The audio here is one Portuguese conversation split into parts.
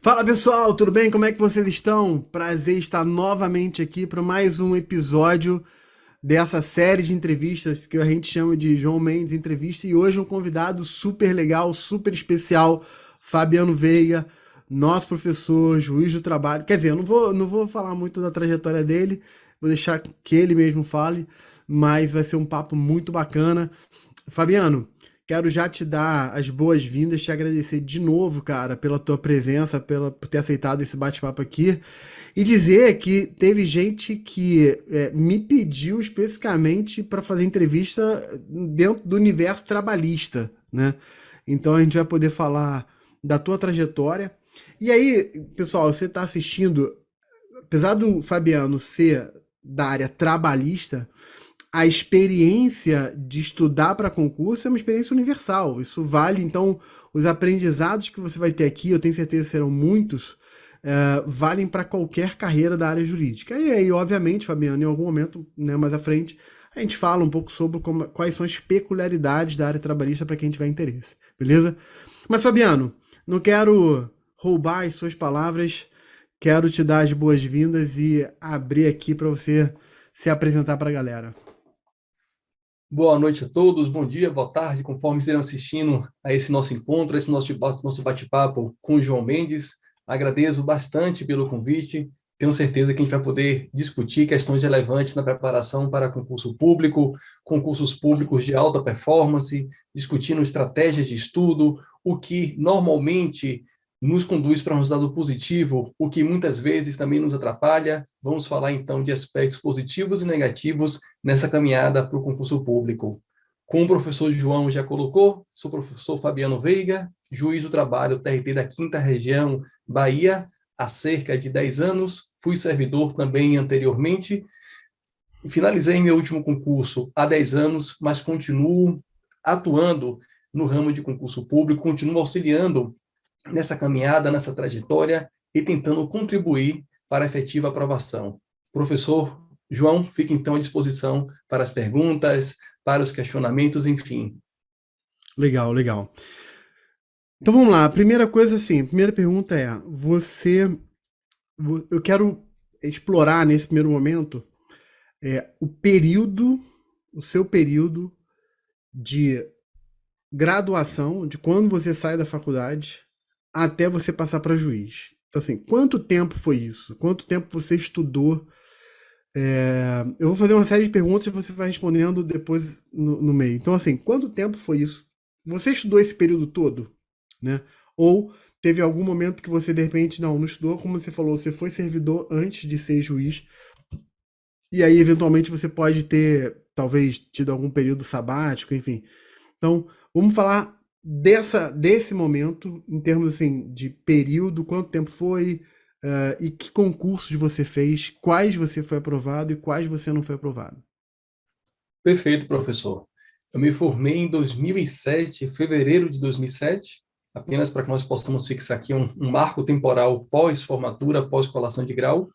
Fala pessoal, tudo bem? Como é que vocês estão? Prazer estar novamente aqui para mais um episódio dessa série de entrevistas que a gente chama de João Mendes Entrevista. E hoje um convidado super legal, super especial, Fabiano Veiga, nosso professor, juiz do trabalho. Quer dizer, eu não vou falar muito da trajetória dele, vou deixar que ele mesmo fale, mas vai ser um papo muito bacana. Fabiano, quero já te dar as boas-vindas, te agradecer de novo, cara, pela tua presença, por ter aceitado esse bate-papo aqui, e dizer que teve gente que me pediu especificamente para fazer entrevista dentro do universo trabalhista, né? Então a gente vai poder falar da tua trajetória. E aí, pessoal, você está assistindo, apesar do Fabiano ser da área trabalhista, a experiência de estudar para concurso é uma experiência universal. Isso vale, então, os aprendizados que você vai ter aqui, eu tenho certeza que serão muitos, valem para qualquer carreira da área jurídica. E aí, obviamente, Fabiano, em algum momento, né, mais à frente, a gente fala um pouco sobre quais são as peculiaridades da área trabalhista para quem tiver interesse, beleza? Mas, Fabiano, não quero roubar as suas palavras, quero te dar as boas-vindas e abrir aqui para você se apresentar para a galera. Boa noite a todos, bom dia, boa tarde, conforme estejam assistindo a esse nosso encontro, a esse nosso bate-papo com o João Mendes. Agradeço bastante pelo convite. Tenho certeza que a gente vai poder discutir questões relevantes na preparação para concurso público, concursos públicos de alta performance, discutindo estratégias de estudo, o que normalmente nos conduz para um resultado positivo, o que muitas vezes também nos atrapalha. Vamos falar então de aspectos positivos e negativos nessa caminhada para o concurso público. Como o professor João já colocou, sou o professor Fabiano Veiga, juiz do trabalho TRT da 5ª Região, Bahia, há cerca de 10 anos. Fui servidor também anteriormente. Finalizei meu último concurso há 10 anos, mas continuo atuando no ramo de concurso público, continuo auxiliando nessa caminhada, nessa trajetória e tentando contribuir para a efetiva aprovação. Professor João, fique então à disposição para as perguntas, para os questionamentos, enfim. Legal, legal. Então vamos lá. A primeira coisa, assim, a primeira pergunta é: eu quero explorar nesse primeiro momento o seu período de graduação, de quando você sai da faculdade até você passar para juiz. Então, assim, quanto tempo foi isso? Quanto tempo você estudou? Eu vou fazer uma série de perguntas e você vai respondendo depois no meio. Então, assim, quanto tempo foi isso? Você estudou esse período todo, né? Ou teve algum momento que você, de repente, não estudou, como você falou, você foi servidor antes de ser juiz, e aí, eventualmente, você pode ter, talvez, tido algum período sabático, enfim. Então, vamos falar desse momento, em termos, assim, de período, quanto tempo foi, e que concursos você fez, quais você foi aprovado e quais você não foi aprovado. Perfeito, professor. Eu me formei em 2007, fevereiro de 2007, apenas para que nós possamos fixar aqui um marco temporal pós-formatura, pós-colação de grau,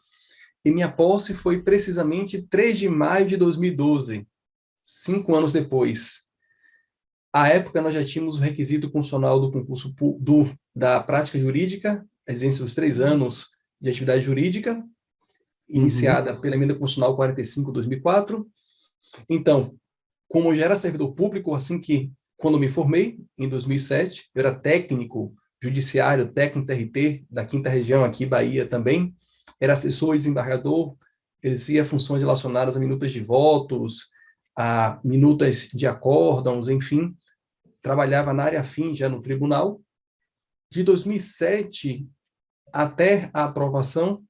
e minha posse foi precisamente 3 de maio de 2012, 5 anos depois. À época, nós já tínhamos o requisito constitucional do concurso da prática jurídica, a exigência dos 3 anos de atividade jurídica, Uhum. iniciada pela Emenda Constitucional 45/2004. Então, como eu já era servidor público, quando eu me formei, em 2007, eu era técnico judiciário, técnico TRT da 5ª Região, aqui Bahia também, era assessor e desembargador, exercia funções relacionadas a minutas de votos, a minutas de acórdãos, enfim, trabalhava na área afim já no tribunal. De 2007 até a aprovação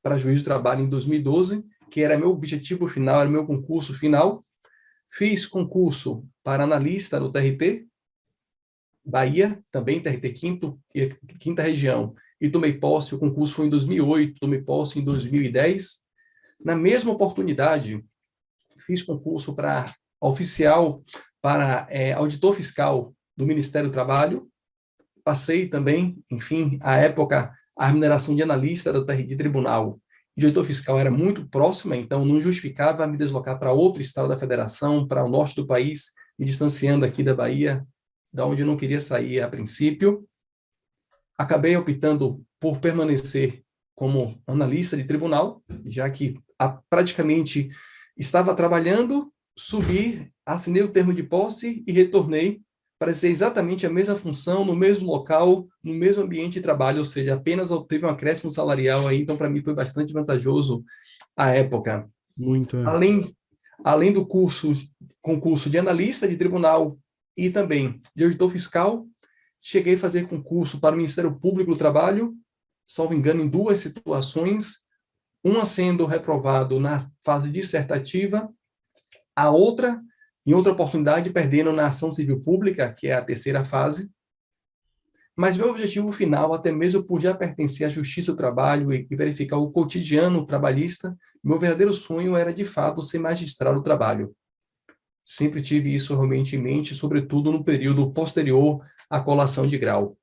para juiz de trabalho em 2012, que era meu objetivo final, era meu concurso final. Fiz concurso para analista no TRT, Bahia, também TRT 5ª Região, e tomei posse, o concurso foi em 2008, tomei posse em 2010. Na mesma oportunidade, fiz concurso para oficial, para auditor fiscal do Ministério do Trabalho, passei também, enfim, à época, a remuneração de analista de tribunal e de auditor fiscal era muito próxima, então não justificava me deslocar para outro estado da federação, para o norte do país, me distanciando aqui da Bahia, da onde eu não queria sair a princípio. acabei optando por permanecer como analista de tribunal, já que praticamente estava trabalhando, subi, assinei o termo de posse e retornei para ser exatamente a mesma função, no mesmo local, no mesmo ambiente de trabalho, ou seja, apenas teve um acréscimo salarial aí, então para mim foi bastante vantajoso à época. Muito, é. Além do concurso de analista de tribunal e também de auditor fiscal, cheguei a fazer concurso para o Ministério Público do Trabalho, salvo engano, em duas situações, uma sendo reprovado na fase dissertativa, a outra, em outra oportunidade, perdendo na ação civil pública, que é a terceira fase. Mas meu objetivo final, até mesmo por já pertencer à Justiça do Trabalho e verificar o cotidiano trabalhista, meu verdadeiro sonho era, de fato, ser magistrado do trabalho. Sempre tive isso realmente em mente, sobretudo no período posterior à colação de grau.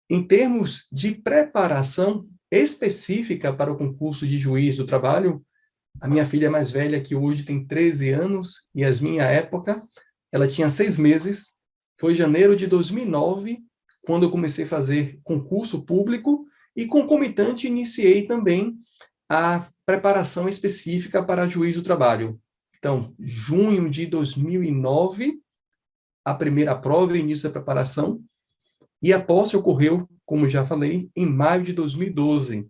Em termos de preparação específica para o concurso de juiz do trabalho, a minha filha mais velha, que hoje tem 13 anos, e Yasmin, à época, ela tinha 6 meses, foi janeiro de 2009, quando eu comecei a fazer concurso público e, concomitante, iniciei também a preparação específica para juiz do trabalho. Então, junho de 2009, a primeira prova e início da preparação, e a posse ocorreu, como já falei, em maio de 2012.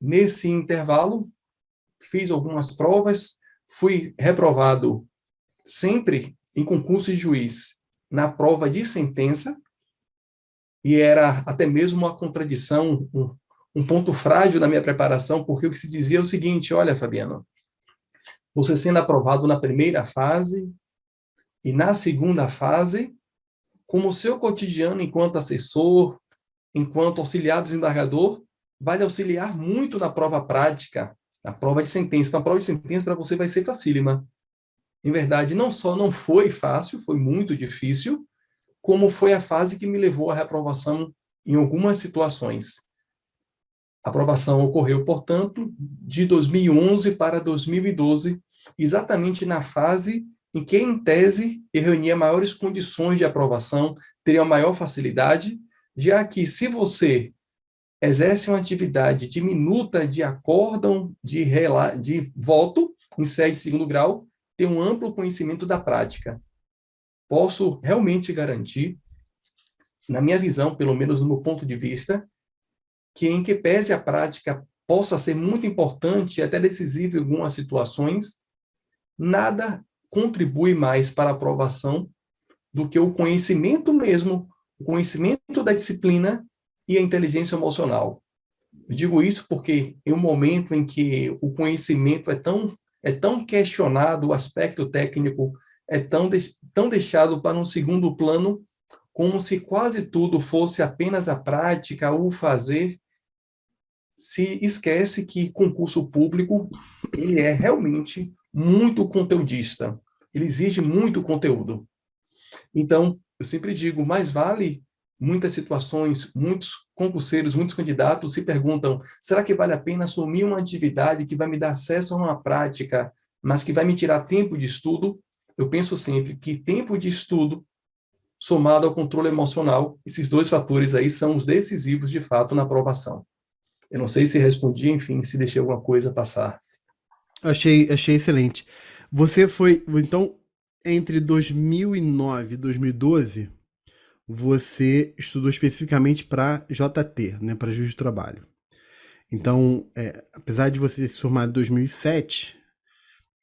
Nesse intervalo, fiz algumas provas, fui reprovado sempre em concurso de juiz na prova de sentença, e era até mesmo uma contradição, um ponto frágil na minha preparação, porque o que se dizia é o seguinte: olha, Fabiano, você sendo aprovado na primeira fase e na segunda fase, como o seu cotidiano enquanto assessor, enquanto auxiliar do desembargador, vai lhe auxiliar muito na prova prática, na prova de sentença. Então, a prova de sentença para você vai ser facílima. Em verdade, não só não foi fácil, foi muito difícil, como foi a fase que me levou à reprovação em algumas situações. A aprovação ocorreu, portanto, de 2011 para 2012, exatamente na fase em que, em tese, eu reunia maiores condições de aprovação, teria maior facilidade, já que, se você exerce uma atividade de minuta de acórdão de voto em sede de segundo grau, tem um amplo conhecimento da prática. Posso realmente garantir, na minha visão, pelo menos no meu ponto de vista, que, em que pese a prática possa ser muito importante e até decisiva em algumas situações, nada contribui mais para a aprovação do que o conhecimento mesmo, o conhecimento da disciplina e a inteligência emocional. Eu digo isso porque, em um momento em que o conhecimento é tão questionado, o aspecto técnico é tão deixado para um segundo plano, como se quase tudo fosse apenas a prática, o fazer, se esquece que concurso público ele é realmente muito conteudista. Ele exige muito conteúdo. Então, eu sempre digo, mais vale, muitas situações, muitos concurseiros, muitos candidatos se perguntam: será que vale a pena assumir uma atividade que vai me dar acesso a uma prática, mas que vai me tirar tempo de estudo? Eu penso sempre que tempo de estudo, somado ao controle emocional, esses dois fatores aí são os decisivos, de fato, na aprovação. Eu não sei se respondi, enfim, se deixei alguma coisa passar. Achei excelente. Você foi, então, entre 2009 e 2012, você estudou especificamente para JT, né, para juiz de trabalho. Então, apesar de você ter se formado em 2007,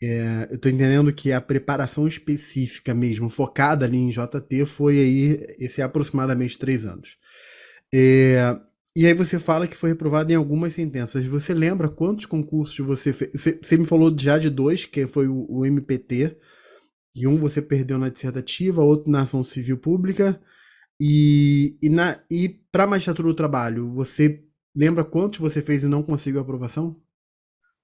eu estou entendendo que a preparação específica mesmo, focada ali em JT, foi aí, esse é aproximadamente 3 anos. E aí você fala que foi reprovado em algumas sentenças. Você lembra quantos concursos você fez? Você me falou já de 2, que foi o MPT, e um você perdeu na dissertativa, outro na ação civil pública. E para a magistratura do trabalho, você lembra quantos você fez e não conseguiu aprovação?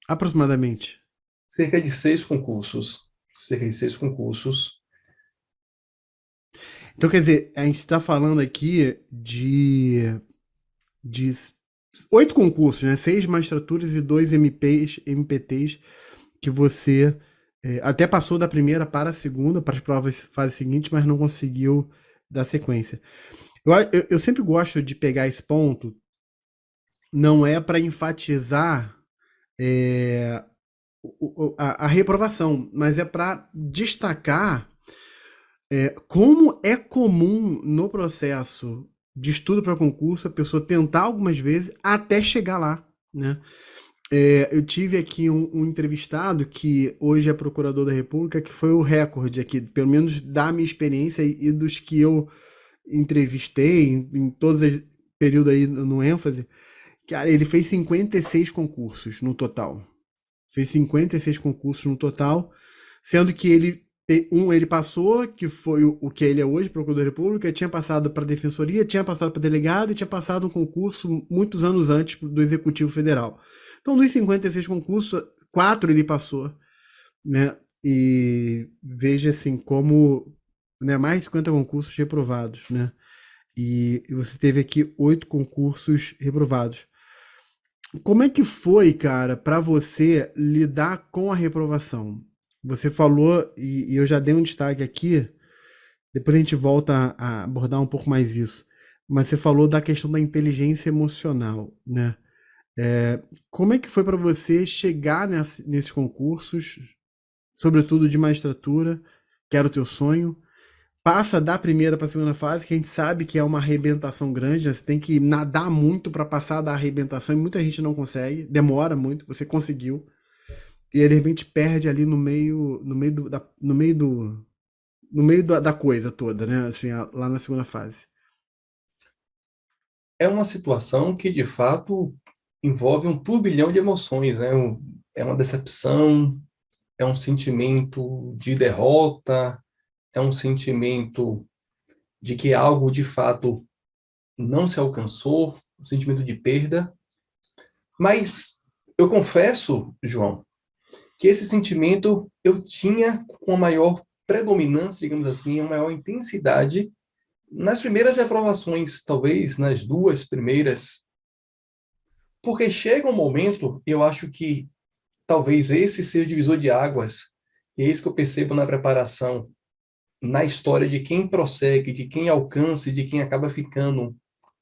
Aproximadamente. Cerca de 6 concursos. Cerca de 6 concursos. Então, quer dizer, a gente está falando aqui de 8 concursos, né? 6 magistraturas e 2 MPTs que você até passou da primeira para a segunda, para as provas fase seguinte, mas não conseguiu dar sequência. Eu sempre gosto de pegar esse ponto, não é para enfatizar é, a reprovação, mas é para destacar como é comum no processo de estudo para concurso a pessoa tentar algumas vezes até chegar lá, né? Eu tive aqui um entrevistado que hoje é procurador da República, que foi o recorde aqui, pelo menos da minha experiência e dos que eu entrevistei em todos os períodos aí no ênfase. Cara, ele fez 56 concursos no total. Fez 56 concursos no total, sendo que ele passou, que foi o que ele é hoje, procurador da República, tinha passado para a Defensoria, tinha passado para delegado e tinha passado um concurso muitos anos antes do Executivo Federal. Então, dos 56 concursos, 4 ele passou, né? E veja assim como, né, mais de 50 concursos reprovados, né? E você teve aqui 8 concursos reprovados. Como é que foi, cara, para você lidar com a reprovação? Você falou, e eu já dei um destaque aqui, depois a gente volta a abordar um pouco mais isso, mas você falou da questão da inteligência emocional, né? Como é que foi para você chegar nesses concursos, sobretudo de magistratura, que era o teu sonho, passa da primeira para a segunda fase, que a gente sabe que é uma arrebentação grande, né? Você tem que nadar muito para passar da arrebentação e muita gente não consegue, demora muito, você conseguiu. E aí, de repente perde ali no meio da coisa toda, né? Assim, lá na segunda fase. É uma situação que, de fato, envolve um turbilhão de emoções, né? É uma decepção, é um sentimento de derrota, é um sentimento de que algo, de fato, não se alcançou, um sentimento de perda. Mas eu confesso, João, que esse sentimento eu tinha com a maior predominância, digamos assim, a maior intensidade nas primeiras reprovações, talvez nas duas primeiras, porque chega um momento, eu acho que talvez esse seja o divisor de águas, e é isso que eu percebo na preparação, na história de quem prossegue, de quem alcança e de quem acaba ficando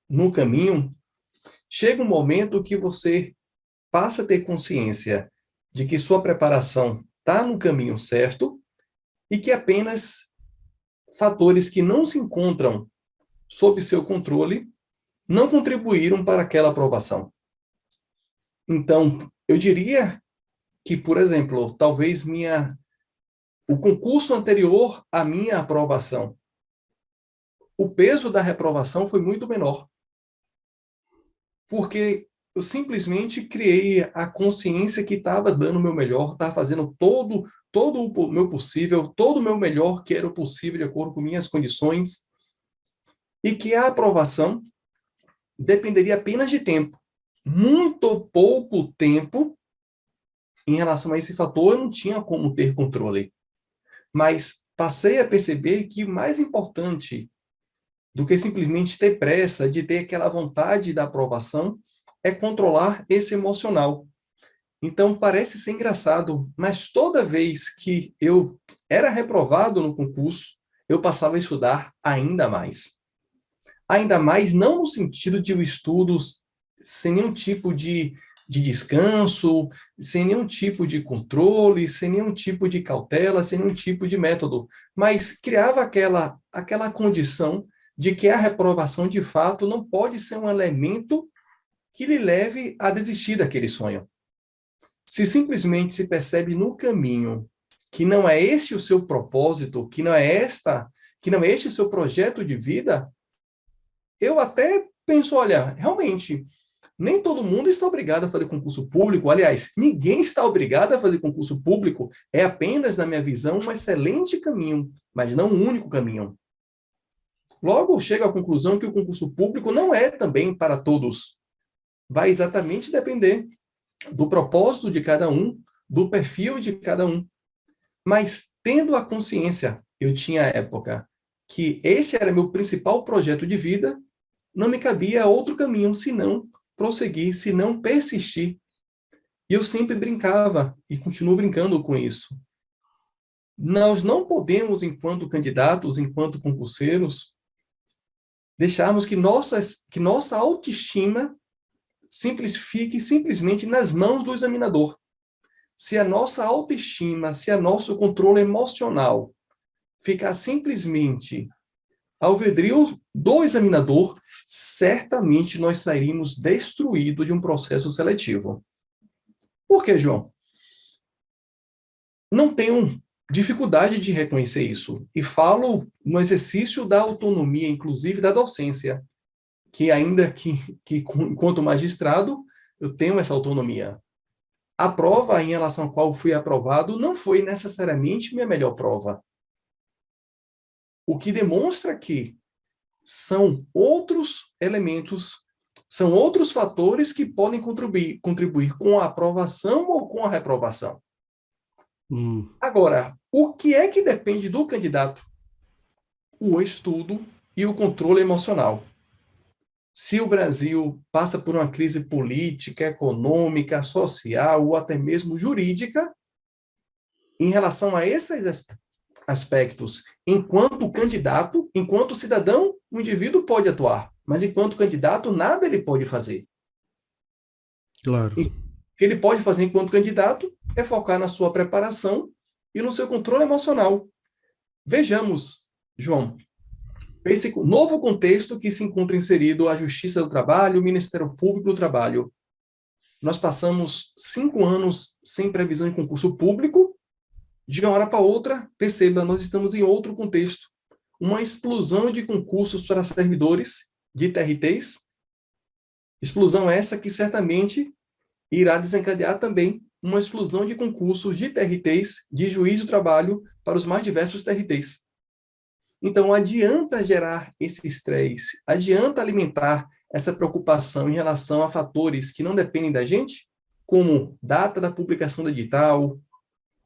no caminho. Chega um momento que você passa a ter consciência de que sua preparação está no caminho certo e que apenas fatores que não se encontram sob seu controle não contribuíram para aquela aprovação. Então, eu diria que, por exemplo, talvez o concurso anterior à minha aprovação, o peso da reprovação foi muito menor, porque eu simplesmente criei a consciência que estava dando o meu melhor, estava fazendo todo o meu possível, todo o meu melhor que era o possível de acordo com minhas condições, e que a aprovação dependeria apenas de tempo. Muito pouco tempo em relação a esse fator, eu não tinha como ter controle. Mas passei a perceber que o mais importante do que simplesmente ter pressa, de ter aquela vontade da aprovação, é controlar esse emocional. Então, parece ser engraçado, mas toda vez que eu era reprovado no concurso, eu passava a estudar ainda mais. Ainda mais não no sentido de estudos sem nenhum tipo de descanso, sem nenhum tipo de controle, sem nenhum tipo de cautela, sem nenhum tipo de método, mas criava aquela condição de que a reprovação, de fato, não pode ser um elemento que lhe leve a desistir daquele sonho. Se simplesmente se percebe no caminho que não é esse o seu propósito, que não é este o seu projeto de vida, eu até penso, olha, realmente, nem todo mundo está obrigado a fazer concurso público. Aliás, ninguém está obrigado a fazer concurso público. É apenas, na minha visão, um excelente caminho, mas não um único caminho. Logo, chego à conclusão que o concurso público não é também para todos. Vai exatamente depender do propósito de cada um, do perfil de cada um. Mas, tendo a consciência, eu tinha à época, que este era meu principal projeto de vida, não me cabia outro caminho senão prosseguir, senão persistir. E eu sempre brincava, e continuo brincando com isso. Nós não podemos, enquanto candidatos, enquanto concurseiros, deixarmos que nossa autoestima fique simplesmente nas mãos do examinador. Se a nossa autoestima, se o nosso controle emocional ficar simplesmente ao albedrio do examinador, certamente nós sairíamos destruídos de um processo seletivo. Por quê, João? Não tenho dificuldade de reconhecer isso. E falo no exercício da autonomia, inclusive da docência, que ainda que enquanto magistrado, eu tenho essa autonomia. A prova em relação à qual fui aprovado não foi necessariamente minha melhor prova. O que demonstra que são outros elementos, são outros fatores que podem contribuir com a aprovação ou com a reprovação. Agora, o que é que depende do candidato? O estudo e o controle emocional. Se o Brasil passa por uma crise política, econômica, social ou até mesmo jurídica, em relação a esses aspectos, enquanto candidato, enquanto cidadão, o indivíduo pode atuar, mas enquanto candidato, nada ele pode fazer. Claro. E o que ele pode fazer enquanto candidato é focar na sua preparação e no seu controle emocional. Vejamos, João, esse novo contexto que se encontra inserido a Justiça do Trabalho, o Ministério Público do Trabalho. Nós passamos 5 anos sem previsão em concurso público. De uma hora para outra, perceba, nós estamos em outro contexto. Uma explosão de concursos para servidores de TRTs. Explosão essa que certamente irá desencadear também uma explosão de concursos de TRTs, de juiz do trabalho, para os mais diversos TRTs. Então, adianta gerar esse estresse, adianta alimentar essa preocupação em relação a fatores que não dependem da gente, como data da publicação do edital,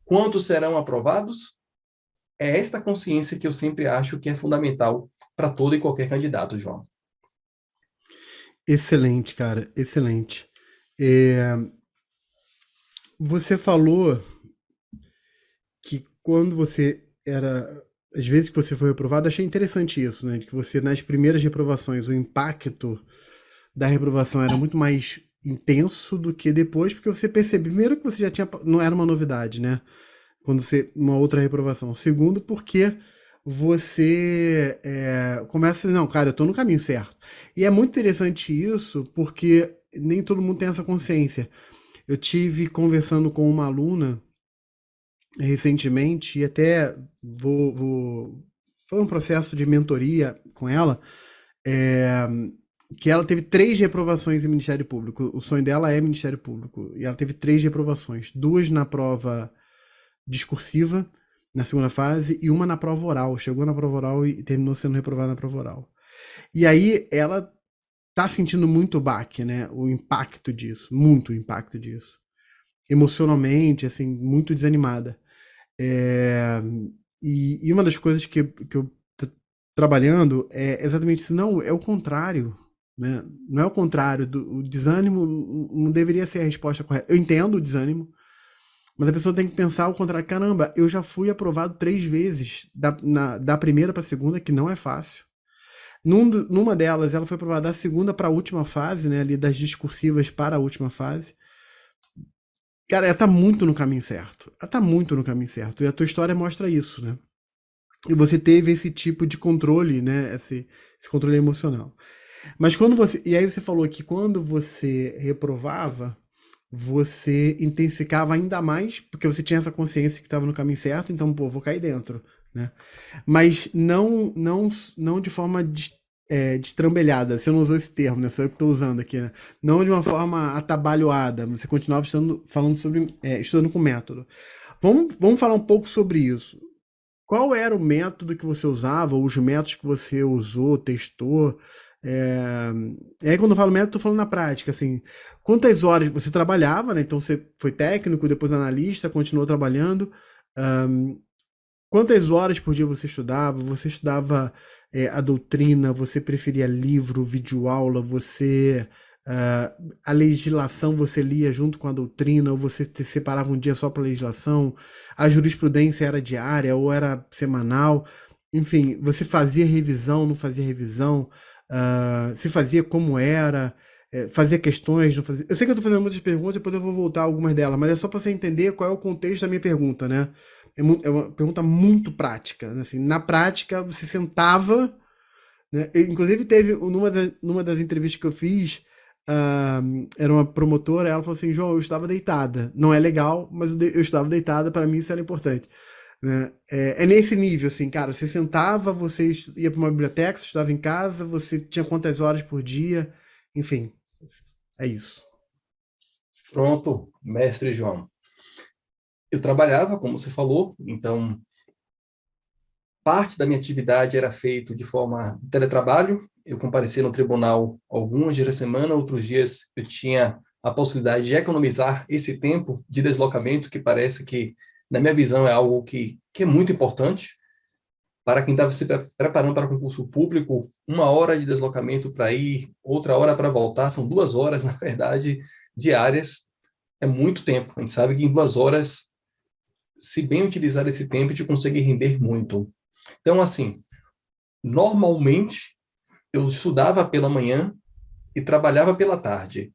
quantos serão aprovados? É esta consciência que eu sempre acho que é fundamental para todo e qualquer candidato, João. Excelente, cara, excelente. Você falou que quando você era... Às vezes que você foi reprovado, achei interessante isso, né? Que você, nas primeiras reprovações, o impacto da reprovação era muito mais intenso do que depois, porque você percebe, primeiro, que você já tinha... Não era uma novidade, né? Quando você... Uma outra reprovação. Segundo, porque você começa a dizer, não, cara, eu tô no caminho certo. E é muito interessante isso, porque nem todo mundo tem essa consciência. Eu tive conversando com uma aluna recentemente, e até foi um processo de mentoria com ela, que ela teve 3 reprovações em Ministério Público. O sonho dela é Ministério Público. E ela teve 3 reprovações. 2 na prova discursiva, na segunda fase, e uma na prova oral. Chegou na prova oral e terminou sendo reprovada na prova oral. E aí ela tá sentindo muito o baque, né? O impacto disso, muito impacto disso. Emocionalmente, assim, muito desanimada. E uma das coisas que eu tô trabalhando é exatamente isso. Não, é o contrário, né? Não é o contrário. O desânimo não deveria ser a resposta correta. Eu entendo o desânimo, mas a pessoa tem que pensar o contrário. Caramba, eu já fui aprovado 3 vezes, da primeira para a segunda, que não é fácil. Numa delas, ela foi aprovada da segunda para a última fase, né? Ali das discursivas para a última fase. Cara, ela tá muito no caminho certo. Ela tá muito no caminho certo. E a tua história mostra isso, né? E você teve esse tipo de controle, né? Esse controle emocional. Mas quando você... E aí você falou que quando você reprovava, você intensificava ainda mais, porque você tinha essa consciência que estava no caminho certo, então, pô, vou cair dentro, né? Mas não de forma destrambelhada. Você não usou esse termo, né? Só eu que estou usando aqui, né? Não de uma forma atabalhoada. Você continuava estudando com método. Vamos falar um pouco sobre isso. Qual era o método que você usava, ou os métodos que você usou, testou? E aí, quando eu falo método, estou falando na prática, assim, quantas horas você trabalhava, né? Então você foi técnico, depois analista, continuou trabalhando. Quantas horas por dia você estudava? Você estudava a doutrina? Você preferia livro, videoaula? A legislação você lia junto com a doutrina? Ou você separava um dia só para legislação? A jurisprudência era diária ou era semanal? Enfim, você fazia revisão, não fazia revisão? Se fazia como era, fazia questões, não fazia. Eu sei que eu tô fazendo muitas perguntas, depois eu vou voltar a algumas delas, mas é só para você entender qual é o contexto da minha pergunta, né? É uma pergunta muito prática, né? Assim, na prática, você sentava, né? Inclusive teve numa das entrevistas que eu fiz, ah, era uma promotora, ela falou assim, João, eu estava deitada. Não é legal, mas eu estava deitada, para mim isso era importante. Né? É nesse nível, assim, cara, você sentava, você ia para uma biblioteca, você estudava em casa, você tinha quantas horas por dia, enfim, é isso. Pronto, mestre João. Eu trabalhava, como você falou, então parte da minha atividade era feito de forma de teletrabalho. Eu comparecia no tribunal alguns dias da semana, outros dias eu tinha a possibilidade de economizar esse tempo de deslocamento, que parece que, na minha visão, é algo que é muito importante. Para quem estava se preparando para concurso público, 1 hora de deslocamento para ir, outra hora para voltar, são 2 horas, na verdade, diárias. É muito tempo. A gente sabe que em 2 horas, se bem utilizar esse tempo, a gente consegue render muito. Então, assim, normalmente eu estudava pela manhã e trabalhava pela tarde,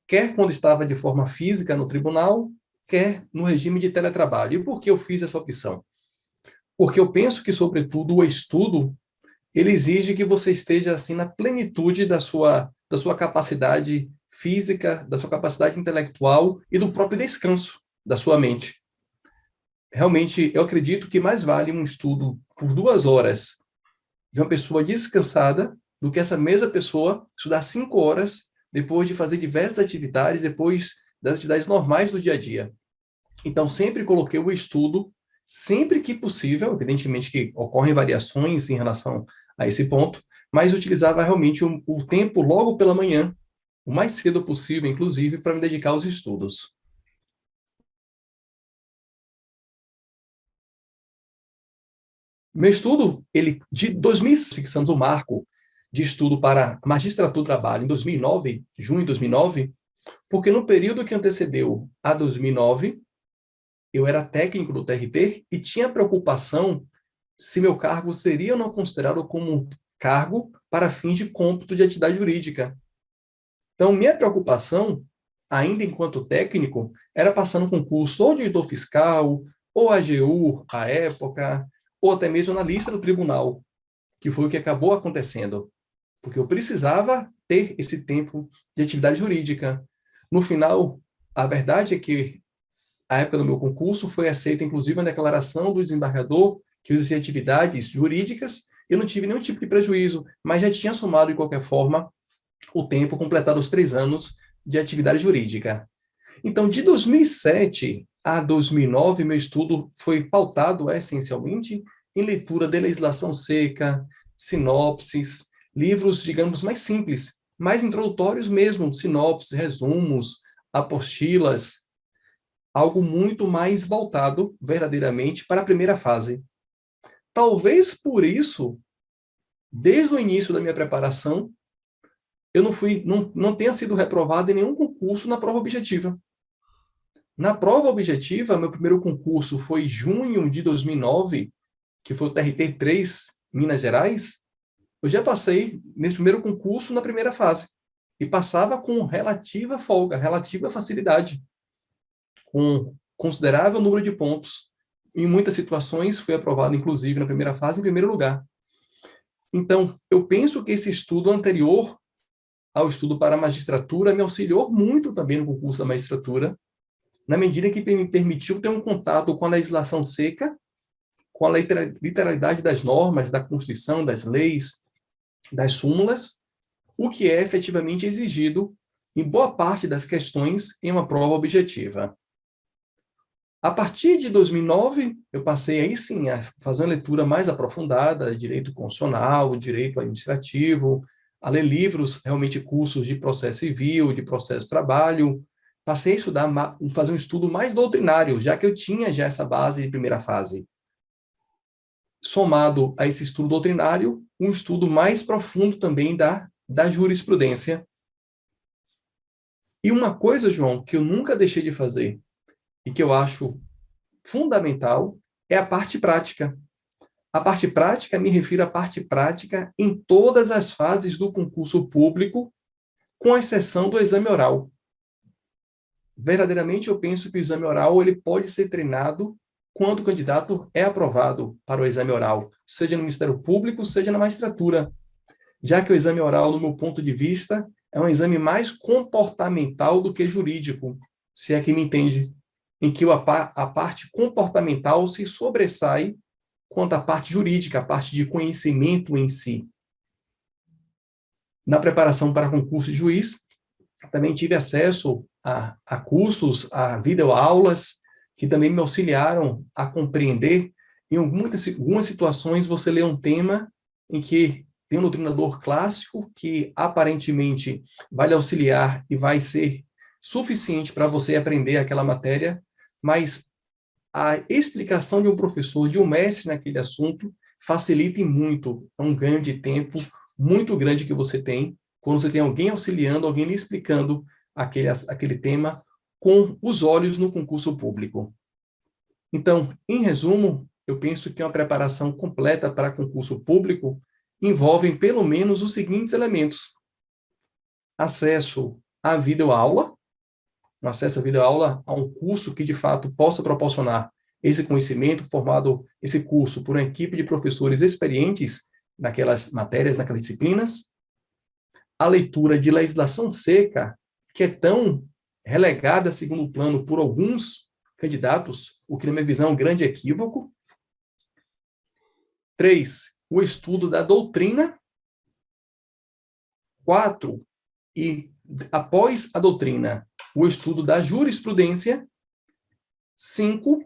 quer quando estava de forma física no tribunal, quer no regime de teletrabalho. E por que eu fiz essa opção? Porque eu penso que, sobretudo, o estudo ele exige que você esteja assim na plenitude da sua capacidade física, da sua capacidade intelectual e do próprio descanso da sua mente. Realmente, eu acredito que mais vale um estudo por 2 horas de uma pessoa descansada do que essa mesma pessoa estudar 5 horas depois de fazer diversas atividades, depois das atividades normais do dia a dia. Então, sempre coloquei o estudo, sempre que possível, evidentemente que ocorrem variações em relação a esse ponto, mas utilizava realmente o tempo logo pela manhã, o mais cedo possível, inclusive, para me dedicar aos estudos. Meu estudo, ele de 2000, fixamos o marco de estudo para magistratura do trabalho em 2009, junho de 2009, porque no período que antecedeu a 2009, eu era técnico do TRT e tinha preocupação se meu cargo seria ou não considerado como cargo para fins de cômputo de atividade jurídica. Então, minha preocupação, ainda enquanto técnico, era passar no concurso ou de auditor fiscal, ou AGU, à época, ou até mesmo na lista do tribunal, que foi o que acabou acontecendo, porque eu precisava ter esse tempo de atividade jurídica. No final, a verdade é que a época do meu concurso foi aceita, inclusive, a declaração do desembargador que eu exercia atividades jurídicas, eu não tive nenhum tipo de prejuízo, mas já tinha somado, de qualquer forma, o tempo completado os 3 anos de atividade jurídica. Então, de 2007 a 2009, meu estudo foi pautado essencialmente em leitura de legislação seca, sinopses, livros, digamos, mais simples, mais introdutórios mesmo, sinopses, resumos, apostilas, algo muito mais voltado verdadeiramente para a primeira fase. Talvez por isso, desde o início da minha preparação, eu não tenha sido reprovado em nenhum concurso na prova objetiva. Na prova objetiva, meu primeiro concurso foi em junho de 2009, que foi o TRT-3, Minas Gerais. Eu já passei nesse primeiro concurso na primeira fase. E passava com relativa folga, relativa facilidade, com considerável número de pontos. Em muitas situações, fui aprovado, inclusive, na primeira fase, em primeiro lugar. Então, eu penso que esse estudo anterior ao estudo para a magistratura me auxiliou muito também no concurso da magistratura, na medida que me permitiu ter um contato com a legislação seca, com a literalidade das normas, da Constituição, das leis, das súmulas, o que é efetivamente exigido em boa parte das questões em uma prova objetiva. A partir de 2009, eu passei aí sim a fazer uma leitura mais aprofundada de direito constitucional, direito administrativo, a ler livros, realmente cursos de processo civil, de processo de trabalho. Passei a estudar, fazer um estudo mais doutrinário, já que eu tinha já essa base de primeira fase. Somado a esse estudo doutrinário, um estudo mais profundo também da jurisprudência. E uma coisa, João, que eu nunca deixei de fazer, e que eu acho fundamental, é a parte prática. A parte prática, me refiro à parte prática em todas as fases do concurso público, com exceção do exame oral. Verdadeiramente, eu penso que o exame oral ele pode ser treinado quando o candidato é aprovado para o exame oral, seja no Ministério Público, seja na magistratura, já que o exame oral, no meu ponto de vista, é um exame mais comportamental do que jurídico, se é que me entende, em que a parte comportamental se sobressai quanto à parte jurídica, a parte de conhecimento em si. Na preparação para concurso de juiz, também tive acesso a cursos, a videoaulas, que também me auxiliaram a compreender. Em algumas situações, você lê um tema em que tem um doutrinador clássico que aparentemente vai lhe auxiliar e vai ser suficiente para você aprender aquela matéria, mas a explicação de um professor, de um mestre naquele assunto, facilita muito. É um ganho de tempo muito grande que você tem quando você tem alguém auxiliando, alguém lhe explicando aquele tema com os olhos no concurso público. Então, em resumo, eu penso que uma preparação completa para concurso público envolve pelo menos os seguintes elementos: acesso à videoaula, acesso à videoaula a um curso que de fato possa proporcionar esse conhecimento, formado esse curso por uma equipe de professores experientes naquelas matérias, naquelas disciplinas, a leitura de legislação seca, que é tão relegada a segundo plano por alguns candidatos, o que, na minha visão, é um grande equívoco. 3, o estudo da doutrina. 4, e após a doutrina, o estudo da jurisprudência. 5,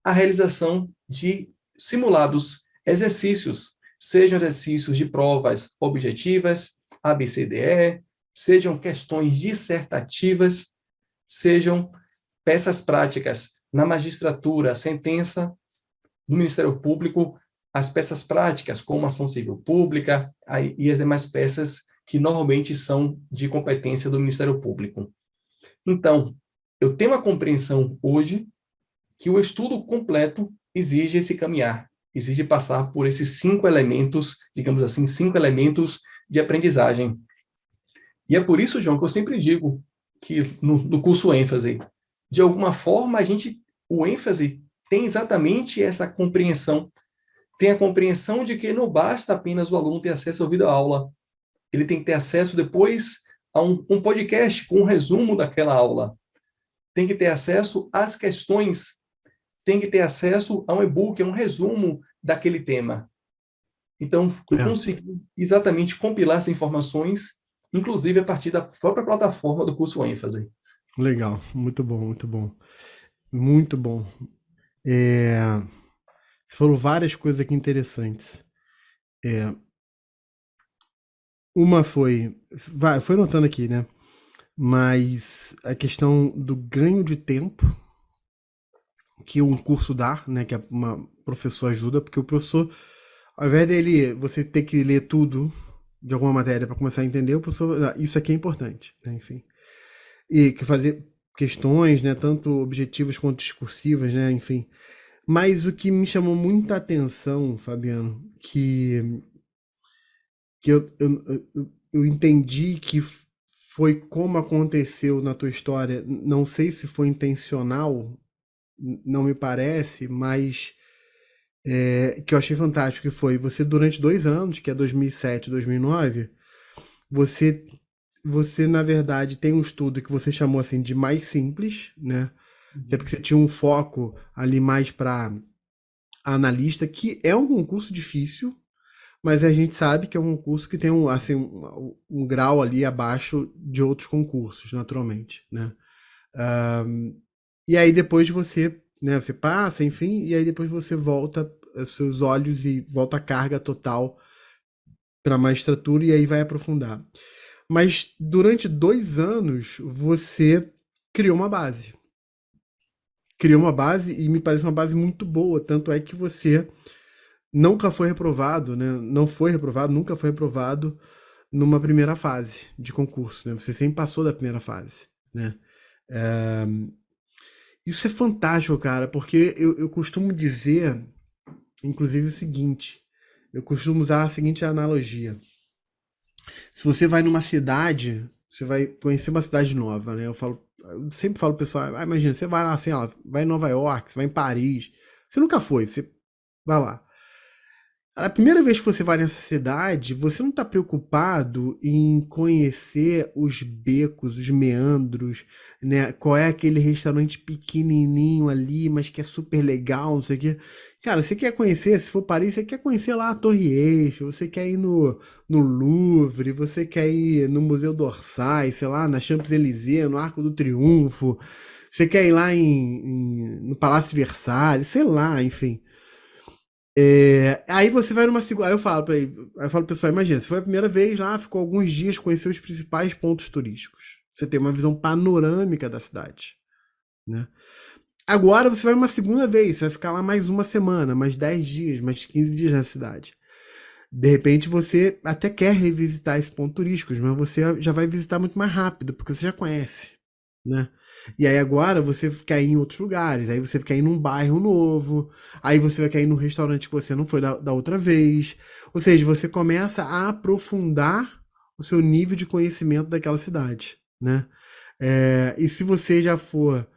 a realização de simulados, exercícios, sejam exercícios de provas objetivas, ABCDE, sejam questões dissertativas, sejam peças práticas na magistratura, sentença, no Ministério Público, as peças práticas, como ação civil pública e as demais peças que normalmente são de competência do Ministério Público. Então, eu tenho a compreensão hoje que o estudo completo exige esse caminhar, exige passar por esses 5 elementos, digamos assim, 5 elementos de aprendizagem. E é por isso, João, que eu sempre digo que no curso ênfase, de alguma forma, o ênfase tem exatamente essa compreensão. Tem a compreensão de que não basta apenas o aluno ter acesso ao videoaula. Ele tem que ter acesso depois a um podcast com um resumo daquela aula. Tem que ter acesso às questões. Tem que ter acesso a um e-book, a um resumo daquele tema. Então, eu consegui exatamente compilar essas informações, inclusive a partir da própria plataforma do curso ênfase. Legal, muito bom, muito bom. Muito bom. Foram várias coisas aqui interessantes. Uma foi notando aqui, né? Mas a questão do ganho de tempo que um curso dá, né? Que uma professor ajuda, porque o professor, ao invés dele, você ter que ler tudo de alguma matéria para começar a entender, o professor, isso aqui é importante, né? Enfim. E que fazer questões, né? Tanto objetivas quanto discursivas, né? Enfim. Mas o que me chamou muita atenção, Fabiano, que eu entendi que foi como aconteceu na tua história, não sei se foi intencional, não me parece, mas que eu achei fantástico, que foi você durante 2 anos, que é 2007, 2009, você na verdade tem um estudo que você chamou assim de mais simples, né? Até porque você tinha um foco ali mais para analista, que é um concurso difícil, mas a gente sabe que é um concurso que tem um grau ali abaixo de outros concursos, naturalmente, né? E aí depois você, né, você passa, enfim, e aí depois você volta seus olhos e volta a carga total para a magistratura e aí vai aprofundar. Mas durante 2 anos você criou uma base. Criou uma base e me parece uma base muito boa, tanto é que você nunca foi reprovado, né? Não foi reprovado, nunca foi reprovado numa primeira fase de concurso, né? Você sempre passou da primeira fase, né? Isso é fantástico, cara, porque eu costumo dizer inclusive, o seguinte: eu costumo usar a seguinte analogia. Se você vai numa cidade, você vai conhecer uma cidade nova, né? Eu sempre falo pro pessoal, imagina, você vai lá, assim, ó, vai em Nova York, você vai em Paris, você nunca foi, você vai lá. A primeira vez que você vai nessa cidade, você não está preocupado em conhecer os becos, os meandros, né? Qual é aquele restaurante pequenininho ali, mas que é super legal, não sei o quê. Cara, você quer conhecer, se for Paris, você quer conhecer lá a Torre Eiffel, você quer ir no Louvre, você quer ir no Museu d'Orsay, sei lá, na Champs-Élysées, no Arco do Triunfo, você quer ir lá no Palácio de Versalhes, sei lá, enfim. Aí você vai numa segunda. Aí eu falo pra ele, aí eu falo, pessoal, imagina, você foi a primeira vez lá, ficou alguns dias, conheceu os principais pontos turísticos. Você tem uma visão panorâmica da cidade, né? Agora você vai uma segunda vez, você vai ficar lá mais uma semana, mais 10 dias, mais 15 dias na cidade. De repente você até quer revisitar esses pontos turísticos, mas você já vai visitar muito mais rápido, porque você já conhece, né? E aí agora você quer ir em outros lugares, aí você quer ir num bairro novo, aí você vai querer ir num restaurante que você não foi da outra vez. Ou seja, você começa a aprofundar o seu nível de conhecimento daquela cidade, né? E se você já for.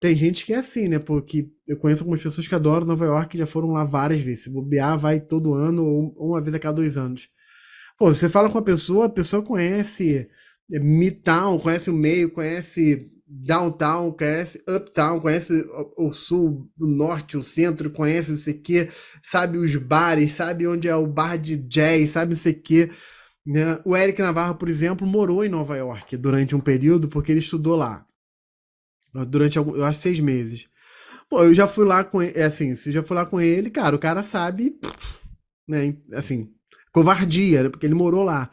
Tem gente que é assim, né? Porque eu conheço algumas pessoas que adoram Nova York e já foram lá várias vezes. Se bobear, vai todo ano ou uma vez a cada 2 anos. Pô, você fala com a pessoa conhece Midtown, conhece o meio, conhece Downtown, conhece Uptown, conhece o sul, o norte, o centro, conhece não sei o quê, sabe os bares, sabe onde é o bar de jazz, sabe não sei o quê, né? O Eric Navarro, por exemplo, morou em Nova York durante um período porque ele estudou lá, durante, eu acho, 6 meses. Pô, eu já fui lá com ele, assim, se eu já fui lá com ele, cara, o cara sabe, né, assim, covardia, né, porque ele morou lá.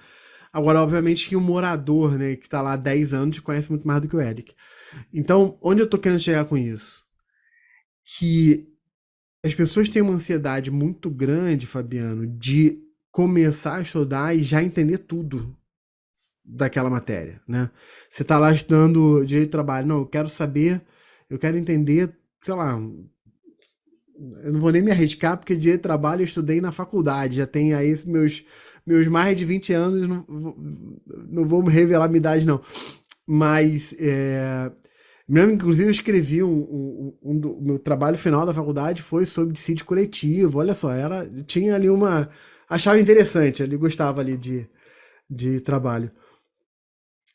Agora, obviamente, que o morador, né, que tá lá há 10 anos, conhece muito mais do que o Eric. Então, onde eu tô querendo chegar com isso? Que as pessoas têm uma ansiedade muito grande, Fabiano, de começar a estudar e já entender tudo daquela matéria, né? Você tá lá estudando direito do trabalho, não, eu quero saber, eu quero entender, sei lá, eu não vou nem me arriscar, porque direito do trabalho eu estudei na faculdade, já tem aí meus mais de 20 anos, não vou me revelar minha idade, não. Mas, inclusive, eu escrevi meu trabalho final da faculdade foi sobre dissídio coletivo. Olha só, tinha ali achava interessante, ali gostava ali de trabalho.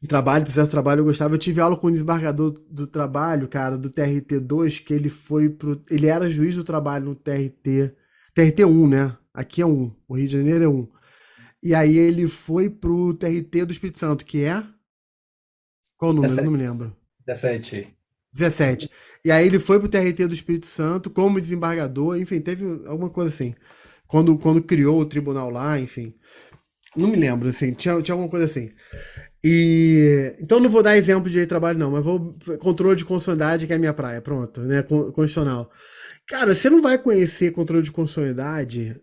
Processo de trabalho, eu gostava. Eu tive aula com o desembargador do trabalho, cara, do TRT2, que ele era juiz do trabalho no TRT1, né? Aqui é 1, o Rio de Janeiro é 1. E aí ele foi pro TRT do Espírito Santo, que é. Qual o número? Não 17. me lembro. 17. 17. E aí ele foi pro TRT do Espírito Santo como desembargador, enfim, teve alguma coisa assim. Quando criou o tribunal lá, enfim. Não me lembro, assim, tinha alguma coisa assim. Então não vou dar exemplo de direito de trabalho, não, mas vou. Controle de constitucionalidade, que é a minha praia, pronto, né? Constitucional. Cara, você não vai conhecer controle de constitucionalidade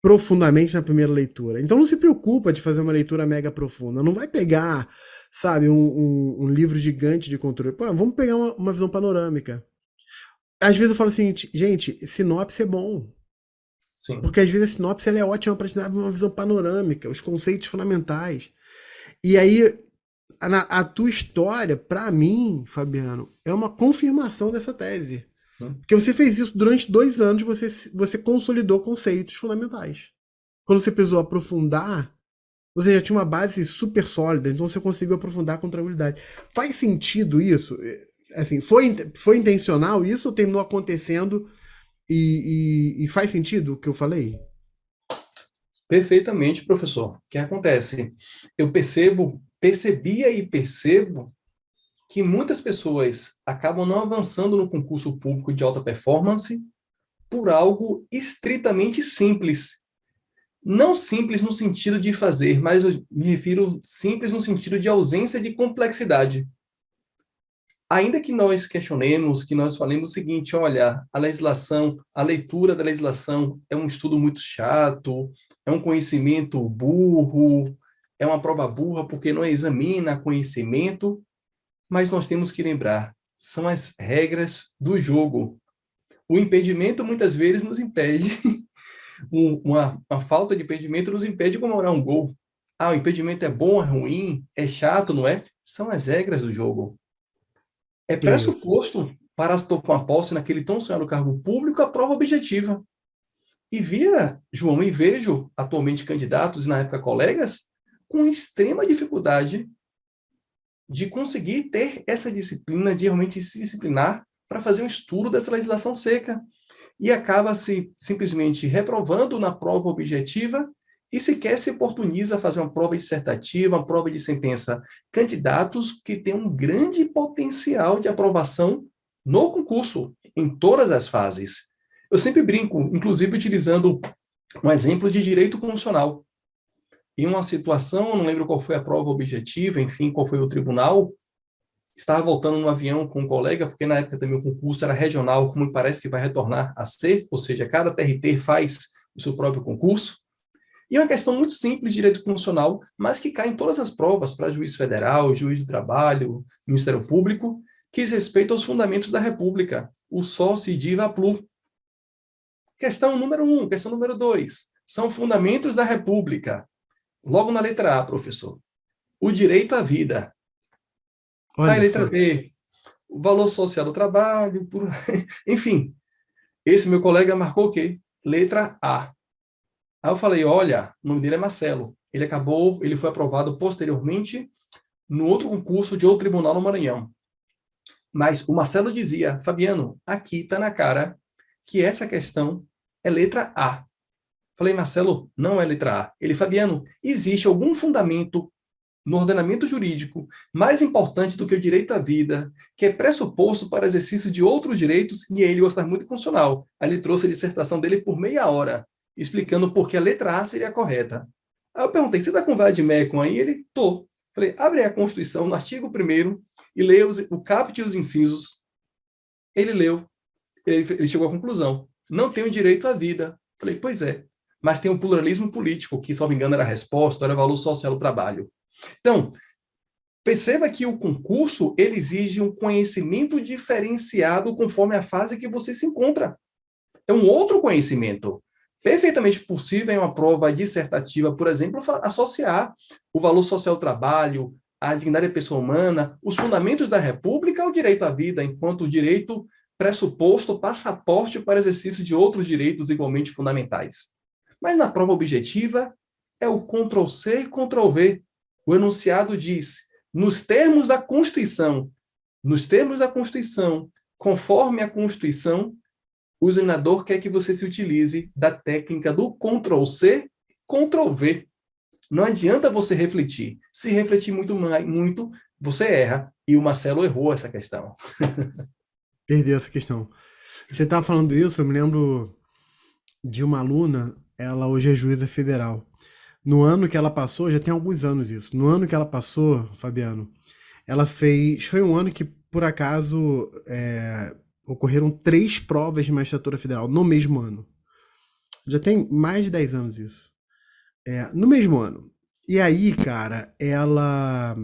profundamente na primeira leitura. Então não se preocupa de fazer uma leitura mega profunda. Não vai pegar, sabe, um livro gigante de controle. Pô, vamos pegar uma visão panorâmica. Às vezes eu falo assim, gente, sinopse é bom. Sim. Porque às vezes a sinopse ela é ótima para te dar uma visão panorâmica, os conceitos fundamentais. E aí, a tua história, para mim, Fabiano, é uma confirmação dessa tese. Porque você fez isso durante 2 anos, você consolidou conceitos fundamentais. Quando você precisou aprofundar, você já tinha uma base super sólida, então você conseguiu aprofundar com tranquilidade. Faz sentido isso? Assim, foi intencional isso ou terminou acontecendo e faz sentido o que eu falei? Perfeitamente, professor. O que acontece? Eu percebia e percebo que muitas pessoas acabam não avançando no concurso público de alta performance por algo estritamente simples. Não simples no sentido de fazer, mas eu me refiro simples no sentido de ausência de complexidade. Ainda que nós questionemos, que nós falemos o seguinte, olha, a legislação, a leitura da legislação é um estudo muito chato, é um conhecimento burro, é uma prova burra porque não examina conhecimento, mas nós temos que lembrar, são as regras do jogo. O impedimento muitas vezes nos impede Uma falta de impedimento nos impede de comemorar um gol. Ah, o impedimento é bom, é ruim, é chato, não é? São as regras do jogo. É É isso. pressuposto para se tomar posse naquele tão sonhado cargo público a prova objetiva. E via, João, e vejo atualmente candidatos e na época colegas com extrema dificuldade de conseguir ter essa disciplina, de realmente se disciplinar para fazer um estudo dessa legislação seca. E acaba se simplesmente reprovando na prova objetiva e sequer se oportuniza a fazer uma prova dissertativa, uma prova de sentença. Candidatos que têm um grande potencial de aprovação no concurso, em todas as fases. Eu sempre brinco, inclusive utilizando um exemplo de direito constitucional. Em uma situação, não lembro qual foi a prova objetiva, enfim, qual foi o tribunal, estava voltando no avião com um colega, porque na época também o concurso era regional, como parece que vai retornar a ser, ou seja, cada TRT faz o seu próprio concurso. E é uma questão muito simples de direito constitucional, mas que cai em todas as provas para juiz federal, juiz do trabalho, Ministério Público, que diz respeito aos fundamentos da República, o só se diva plu. Questão número 1, questão número 2, são fundamentos da República. Logo na letra A, professor, o direito à vida. Na Olha letra só. B, o valor social do trabalho, enfim. Esse meu colega marcou o quê? Letra A. Aí eu falei, olha, o nome dele é Marcelo. Ele foi aprovado posteriormente no outro concurso de outro tribunal no Maranhão. Mas o Marcelo dizia, Fabiano, aqui está na cara que essa questão é letra A. Falei, Marcelo, não é letra A. Ele, Fabiano, existe algum fundamento no ordenamento jurídico mais importante do que o direito à vida, que é pressuposto para exercício de outros direitos, e ele gostava muito de constitucional. Aí ele trouxe a dissertação dele por meia hora, explicando por que a letra A seria a correta. Aí eu perguntei, você está com vara de Mecum aí? Ele, tô. Falei, abre aí a Constituição, no artigo 1º, e leia o caput e os incisos. Ele leu, ele chegou à conclusão, não tenho direito à vida. Falei, pois é, mas tem o pluralismo político, que, se não me engano, era a resposta, era o valor social do trabalho. Então, perceba que o concurso ele exige um conhecimento diferenciado conforme a fase que você se encontra. É um outro conhecimento. Perfeitamente possível em uma prova dissertativa, por exemplo, associar o valor social do trabalho, a dignidade da pessoa humana, os fundamentos da República ao direito à vida, enquanto direito pressuposto, passaporte para exercício de outros direitos igualmente fundamentais. Mas na prova objetiva, é o Ctrl+C e Ctrl+V. O enunciado diz, nos termos da Constituição, conforme a Constituição, o examinador quer que você se utilize da técnica do Ctrl+C, Ctrl+V. Não adianta você refletir. Se refletir muito, você erra. E o Marcelo errou essa questão. Perdeu essa questão. Você estava falando isso, eu me lembro de uma aluna, ela hoje é juíza federal. No ano que ela passou, já tem alguns anos isso. No ano que ela passou, Fabiano, ela fez. Foi um ano que, por acaso, ocorreram 3 provas de magistratura federal no mesmo ano. Já tem mais de 10 anos isso. No mesmo ano. E aí, cara, ela.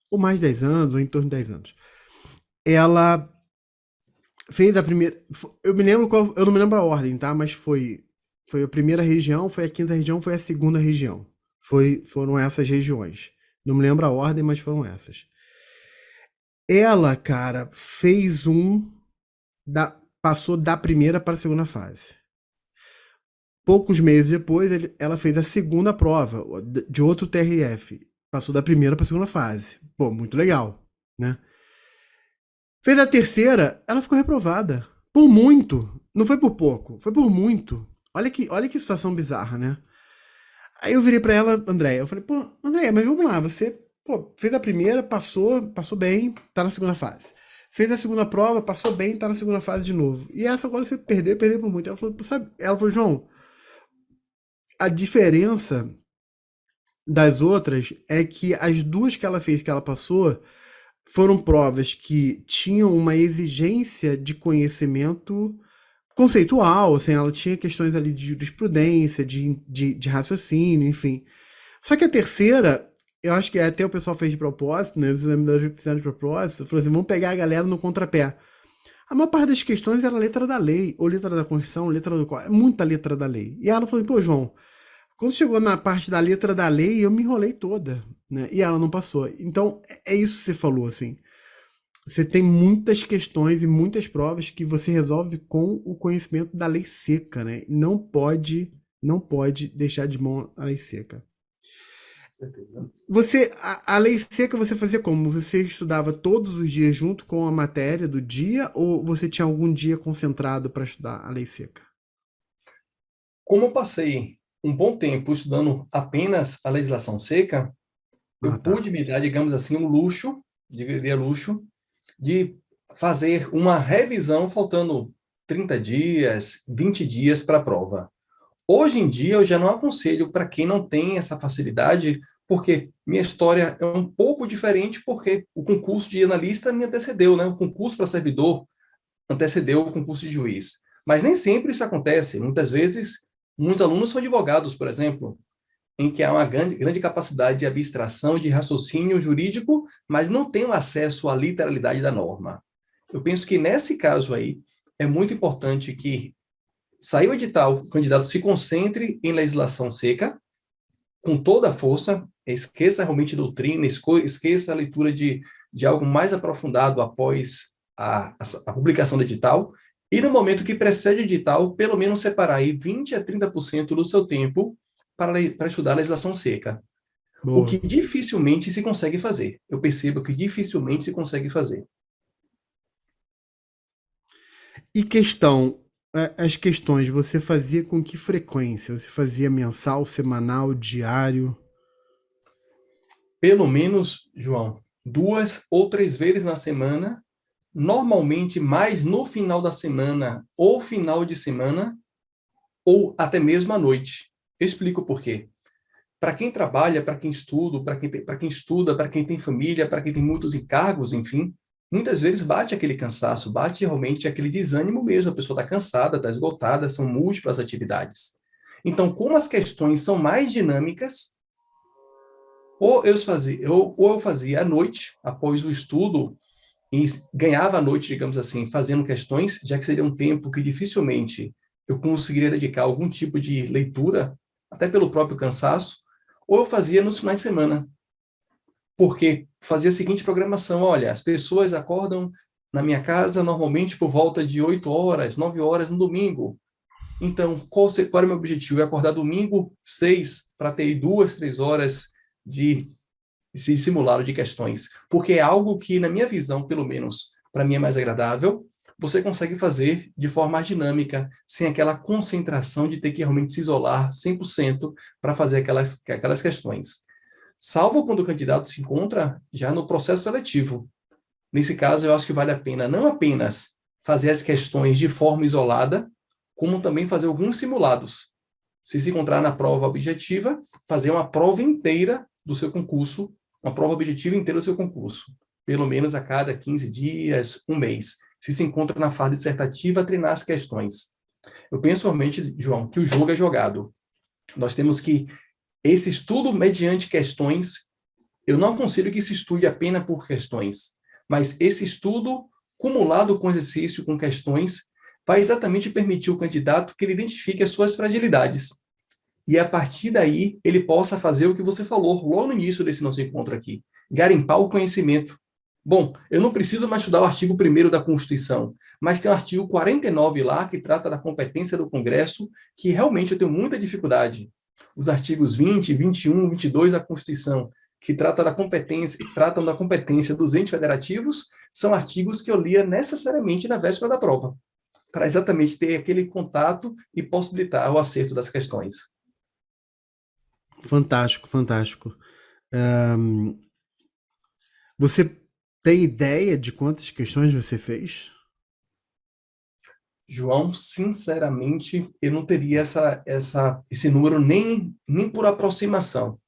Ou mais de 10 anos, ou em torno de 10 anos. Ela fez a primeira. Eu me lembro qual. Eu não me lembro a ordem, tá? Mas foi a primeira região, foi a quinta região, foi a segunda região. Foram essas regiões. Não me lembro a ordem, mas foram essas. Ela, cara, passou da primeira para a segunda fase. Poucos meses depois, ela fez a segunda prova de outro TRF. Passou da primeira para a segunda fase. Pô, muito legal, né? Fez a terceira, ela ficou reprovada. Por muito. Não foi por pouco, foi por muito. Olha que situação bizarra, né? Aí eu virei pra ela, Andréia, eu falei, pô, Andréia, mas vamos lá, você, pô, fez a primeira, passou bem, tá na segunda fase. Fez a segunda prova, passou bem, tá na segunda fase de novo. E essa agora você perdeu por muito. Ela falou, sabe, João, a diferença das outras é que as duas que ela fez, que ela passou, foram provas que tinham uma exigência de conhecimento conceitual, assim, ela tinha questões ali de jurisprudência, de raciocínio, enfim. Só que a terceira, eu acho que até o pessoal fez de propósito, né? Os examinadores fizeram de propósito, falou assim, vamos pegar a galera no contrapé. A maior parte das questões era letra da lei, ou letra da Constituição, letra do código, muita letra da lei. E ela falou, pô, João, quando chegou na parte da letra da lei, eu me enrolei toda, né? E ela não passou. Então, é isso que você falou, assim. Você tem muitas questões e muitas provas que você resolve com o conhecimento da lei seca, né? Não pode deixar de mão a lei seca. Certeza. A lei seca você fazia como? Você estudava todos os dias junto com a matéria do dia ou você tinha algum dia concentrado para estudar a lei seca? Como eu passei um bom tempo estudando apenas a legislação seca, Ah, eu tá. pude me dar, digamos assim, um luxo, diria luxo, de fazer uma revisão faltando 30 dias, 20 dias para a prova. Hoje em dia, eu já não aconselho para quem não tem essa facilidade, porque minha história é um pouco diferente, porque o concurso de analista me antecedeu, né? O concurso para servidor antecedeu o concurso de juiz. Mas nem sempre isso acontece. Muitas vezes, muitos alunos são advogados, por exemplo, em que há uma grande capacidade de abstração, de raciocínio jurídico, mas não tem o acesso à literalidade da norma. Eu penso que nesse caso aí, é muito importante que saiu o edital, o candidato se concentre em legislação seca, com toda a força, esqueça realmente doutrina, esqueça a leitura de algo mais aprofundado após a publicação do edital, e no momento que precede o edital, pelo menos separar aí 20 a 30% do seu tempo para estudar a legislação seca. O Boa. que dificilmente se consegue fazer. Eu percebo que dificilmente se consegue fazer. E as questões, você fazia com que frequência? Você fazia mensal, semanal, diário? Pelo menos, João, 2 ou 3 vezes na semana, normalmente mais no final da semana ou final de semana, ou até mesmo à noite. Eu explico por quê. Para quem trabalha, para quem estuda, para quem tem família, para quem tem muitos encargos, enfim, muitas vezes bate aquele cansaço, bate realmente aquele desânimo mesmo. A pessoa está cansada, está esgotada, são múltiplas atividades. Então, como as questões são mais dinâmicas, ou eu fazia à noite, após o estudo, e ganhava a noite, digamos assim, fazendo questões, já que seria um tempo que dificilmente eu conseguiria dedicar a algum tipo de leitura, até pelo próprio cansaço, ou eu fazia nos finais de semana, porque fazia a seguinte programação: olha, as pessoas acordam na minha casa normalmente por volta de 8 horas, 9 horas no domingo. Então, qual era o meu objetivo? Eu ia acordar domingo 6 para ter 2, 3 horas de simulado de questões, porque é algo que, na minha visão, pelo menos para mim é mais agradável, você consegue fazer de forma mais dinâmica, sem aquela concentração de ter que realmente se isolar 100% para fazer aquelas questões. Salvo quando o candidato se encontra já no processo seletivo. Nesse caso, eu acho que vale a pena não apenas fazer as questões de forma isolada, como também fazer alguns simulados. Se encontrar na prova objetiva, fazer uma prova inteira do seu concurso, uma prova objetiva inteira do seu concurso, pelo menos a cada 15 dias, um mês. Se encontra na fase dissertativa, treinar as questões. Eu penso realmente, João, que o jogo é jogado. Nós temos que, esse estudo mediante questões, eu não aconselho que se estude apenas por questões, mas esse estudo, cumulado com exercício, com questões, vai exatamente permitir ao candidato que ele identifique as suas fragilidades. E a partir daí, ele possa fazer o que você falou logo no início desse nosso encontro aqui: garimpar o conhecimento. Bom, eu não preciso mais estudar o artigo 1º da Constituição, mas tem o artigo 49 lá, que trata da competência do Congresso, que realmente eu tenho muita dificuldade. Os artigos 20, 21, 22 da Constituição, que tratam da competência dos entes federativos, são artigos que eu lia necessariamente na véspera da prova, para exatamente ter aquele contato e possibilitar o acerto das questões. Fantástico, fantástico. Ahn, Você tem ideia de quantas questões você fez? João, sinceramente, eu não teria esse número nem por aproximação.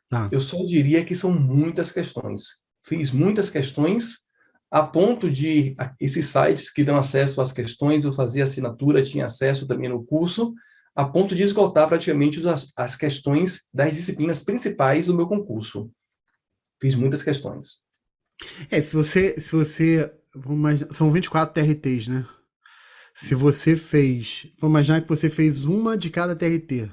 Tá. Eu só diria que são muitas questões. Fiz muitas questões, a ponto de esses sites que dão acesso às questões, eu fazia assinatura, tinha acesso também no curso, a ponto de esgotar praticamente as questões das disciplinas principais do meu concurso. Fiz muitas questões. Se você são 24 TRTs, né? Se você fez, vamos imaginar que você fez uma de cada TRT.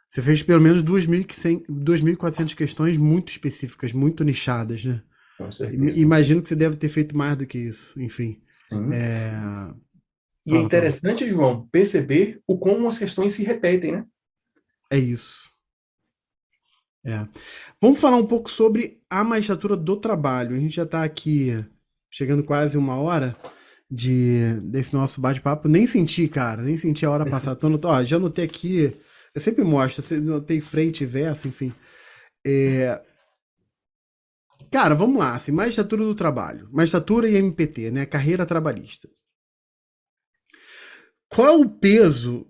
Você fez pelo menos 2.100, 2.400 questões muito específicas, muito nichadas, né? Com certeza. Imagino que você deve ter feito mais do que isso, enfim. Sim. É... E é Fala. interessante, João, perceber o como as questões se repetem, né? É isso. É. Vamos falar um pouco sobre a magistratura do trabalho. A gente já está aqui chegando quase 1 hora desse nosso bate-papo. Nem senti, cara, nem senti a hora passar. Ó, já anotei aqui, eu sempre mostro, eu anotei frente e verso, enfim. É, cara, vamos lá, assim, magistratura do trabalho. Magistratura e MPT, né? Carreira trabalhista. Qual é o peso?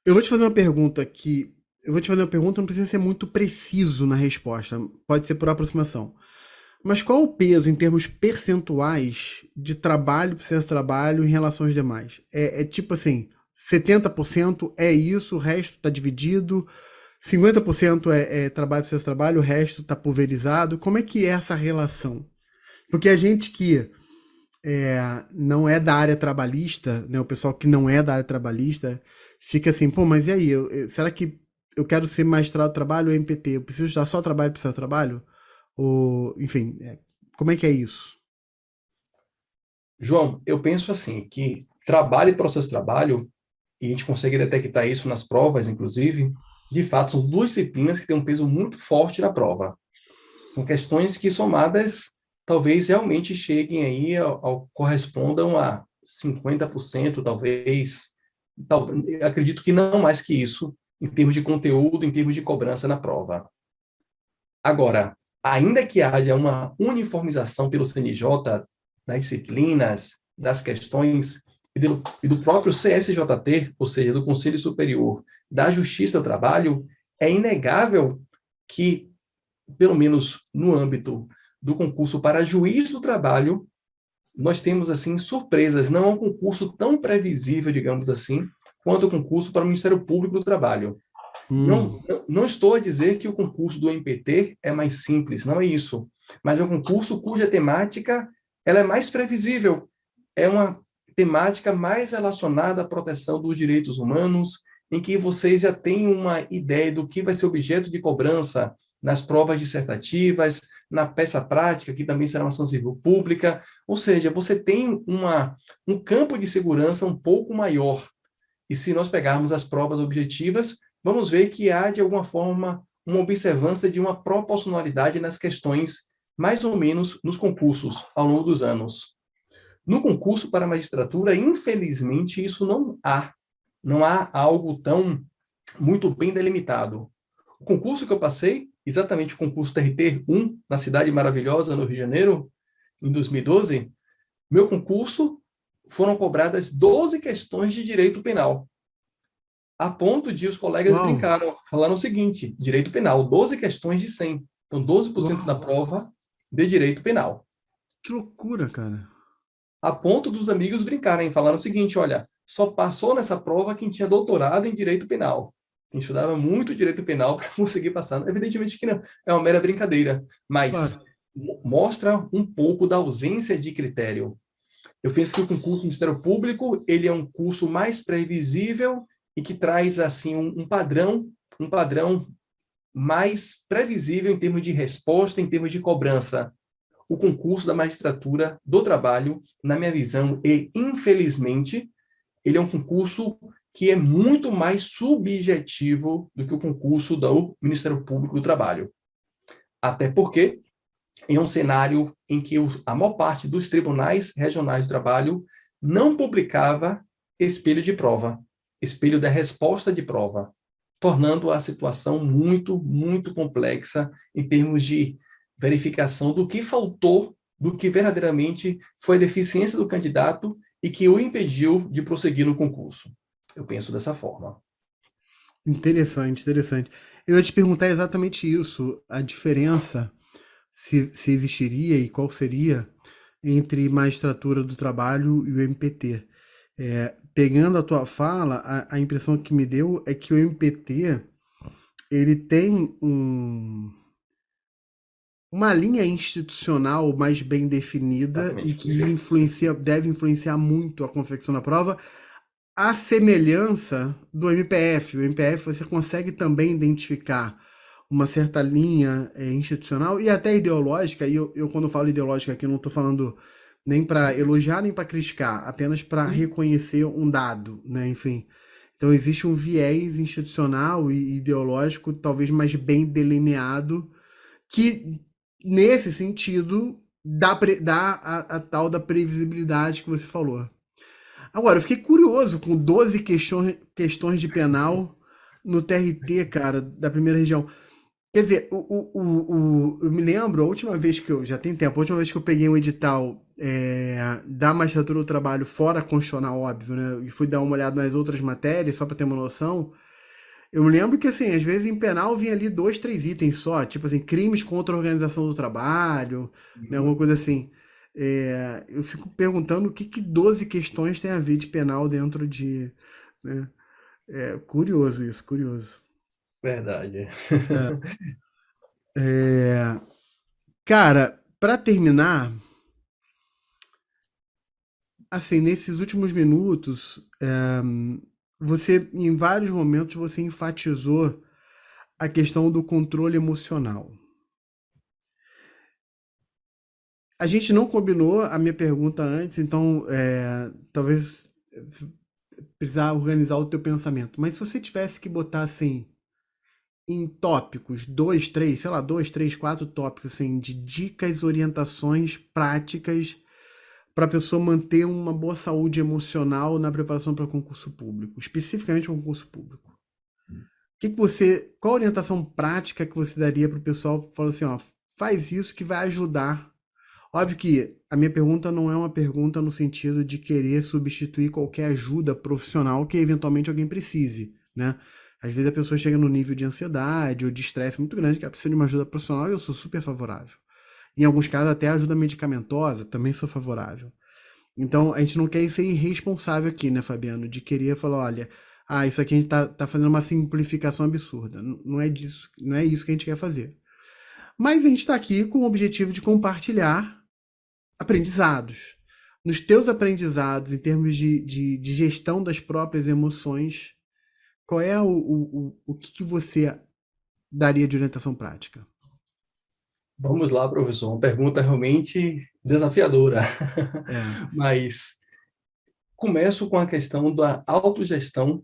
Eu vou te fazer uma pergunta aqui. Eu vou te fazer uma pergunta, não precisa ser muito preciso na resposta. Pode ser por aproximação. Mas qual o peso em termos percentuais de trabalho, processo de trabalho em relação aos demais? É tipo assim, 70% é isso, o resto está dividido, 50% é trabalho, processo de trabalho, o resto está pulverizado. Como é que é essa relação? Porque a gente que não é da área trabalhista, né, o pessoal que não é da área trabalhista, fica assim, pô, mas e aí? Será que eu quero ser magistrado do trabalho ou MPT? Eu preciso estudar só trabalho, processo de trabalho? Ou, enfim, como é que é isso? João, eu penso assim, que trabalho e processo de trabalho, e a gente consegue detectar isso nas provas, inclusive, de fato, são duas disciplinas que têm um peso muito forte na prova. São questões que, somadas, talvez realmente cheguem aí correspondam a 50%, talvez, acredito que não mais que isso, em termos de conteúdo, em termos de cobrança na prova. Agora, ainda que haja uma uniformização pelo CNJ das disciplinas, das questões e do próprio CSJT, ou seja, do Conselho Superior da Justiça do Trabalho, é inegável que, pelo menos no âmbito do concurso para juiz do trabalho, nós temos, assim, surpresas. Não é um concurso tão previsível, digamos assim, quanto o concurso para o Ministério Público do Trabalho. Hum, Não estou a dizer que o concurso do MPT é mais simples, não é isso. Mas é um concurso cuja temática ela é mais previsível. É uma temática mais relacionada à proteção dos direitos humanos, em que você já tem uma ideia do que vai ser objeto de cobrança nas provas dissertativas, na peça prática, que também será uma ação civil pública. Ou seja, você tem um campo de segurança um pouco maior. E se nós pegarmos as provas objetivas, vamos ver que há, de alguma forma, uma observância de uma proporcionalidade nas questões, mais ou menos nos concursos ao longo dos anos. No concurso para a magistratura, infelizmente, isso não há. Não há algo tão muito bem delimitado. O concurso que eu passei, exatamente o concurso TRT-1, na Cidade Maravilhosa, no Rio de Janeiro, em 2012, meu concurso foram cobradas 12 questões de direito penal, a ponto de os colegas uau, brincaram, falaram o seguinte: direito penal, 12 questões de 100. Então, 12% da uau, prova de direito penal. que loucura, cara. A ponto dos amigos brincarem, falaram o seguinte: olha, só passou nessa prova quem tinha doutorado em direito penal. Quem estudava muito direito penal para conseguir passar. Evidentemente que não, é uma mera brincadeira, mas Claro. mostra um pouco da ausência de critério. Eu penso que o concurso do Ministério Público, ele é um curso mais previsível e que traz, assim, um padrão mais previsível em termos de resposta, em termos de cobrança. O concurso da magistratura do trabalho, na minha visão, e infelizmente, ele é um concurso que é muito mais subjetivo do que o concurso do Ministério Público do Trabalho. Até porque, em um cenário em que a maior parte dos tribunais regionais do trabalho não publicava espelho de prova, espelho da resposta de prova, tornando a situação muito, muito complexa em termos de verificação do que faltou, do que verdadeiramente foi a deficiência do candidato e que o impediu de prosseguir no concurso. Eu penso dessa forma. Interessante, interessante. Eu ia te perguntar exatamente isso, a diferença, se existiria e qual seria entre magistratura do trabalho e o MPT. Pegando a tua fala, a impressão que me deu é que o MPT ele tem uma linha institucional mais bem definida e Exatamente, que perfeito. deve influenciar muito a confecção da prova, a semelhança do MPF. O MPF você consegue também identificar uma certa linha institucional e até ideológica, e eu quando falo ideológica aqui, eu não estou falando nem para Sim, elogiar nem para criticar, apenas para sim, reconhecer um dado, né? Enfim. Então existe um viés institucional e ideológico talvez mais bem delineado que, nesse sentido, dá a tal da previsibilidade que você falou. Agora, eu fiquei curioso com 12 questões de penal no TRT, cara, da primeira região. Quer dizer, eu me lembro, a última vez que eu, já tem tempo, a última vez que eu peguei um edital da magistratura do trabalho fora constitucional, óbvio, né, e fui dar uma olhada nas outras matérias, só para ter uma noção, eu me lembro que, assim, às vezes em penal vinha ali dois, três itens só, tipo assim, crimes contra a organização do trabalho, né, alguma sim, coisa assim. Eu fico perguntando o que 12 questões tem a ver de penal dentro de, né? Curioso isso, curioso. verdade. É, cara, pra terminar, assim, nesses últimos minutos, você, em vários momentos, você enfatizou a questão do controle emocional. A gente não combinou a minha pergunta antes, então talvez precisar organizar o teu pensamento. Mas se você tivesse que botar assim em tópicos, dois, três, sei lá, dois, três, quatro tópicos assim de dicas, orientações práticas para a pessoa manter uma boa saúde emocional na preparação para concurso público, especificamente para concurso público. Qual a orientação prática que você daria para o pessoal? Fala assim, ó, faz isso que vai ajudar. Óbvio que a minha pergunta não é uma pergunta no sentido de querer substituir qualquer ajuda profissional que eventualmente alguém precise, né? Às vezes a pessoa chega no nível de ansiedade ou de estresse muito grande que ela precisa de uma ajuda profissional e eu sou super favorável. Em alguns casos até ajuda medicamentosa, também sou favorável. Então a gente não quer ser irresponsável aqui, né, Fabiano? De querer falar, olha, isso aqui a gente tá fazendo uma simplificação absurda. Não é disso, não é isso que a gente quer fazer. Mas a gente está aqui com o objetivo de compartilhar aprendizados. Nos teus aprendizados, em termos de gestão das próprias emoções, qual é o que você daria de orientação prática? Vamos lá, professor. Uma pergunta realmente desafiadora. É. Mas começo com a questão da autogestão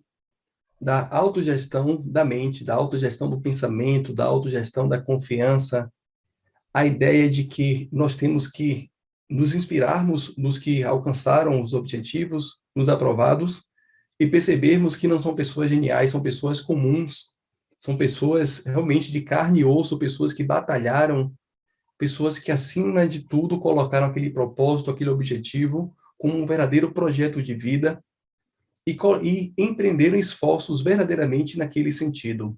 da mente, da autogestão do pensamento, da autogestão da confiança. A ideia de que nós temos que nos inspirarmos nos que alcançaram os objetivos, nos aprovados, e percebermos que não são pessoas geniais, são pessoas comuns, são pessoas realmente de carne e osso, pessoas que batalharam, pessoas que, acima de tudo, colocaram aquele propósito, aquele objetivo como um verdadeiro projeto de vida e empreenderam esforços verdadeiramente naquele sentido.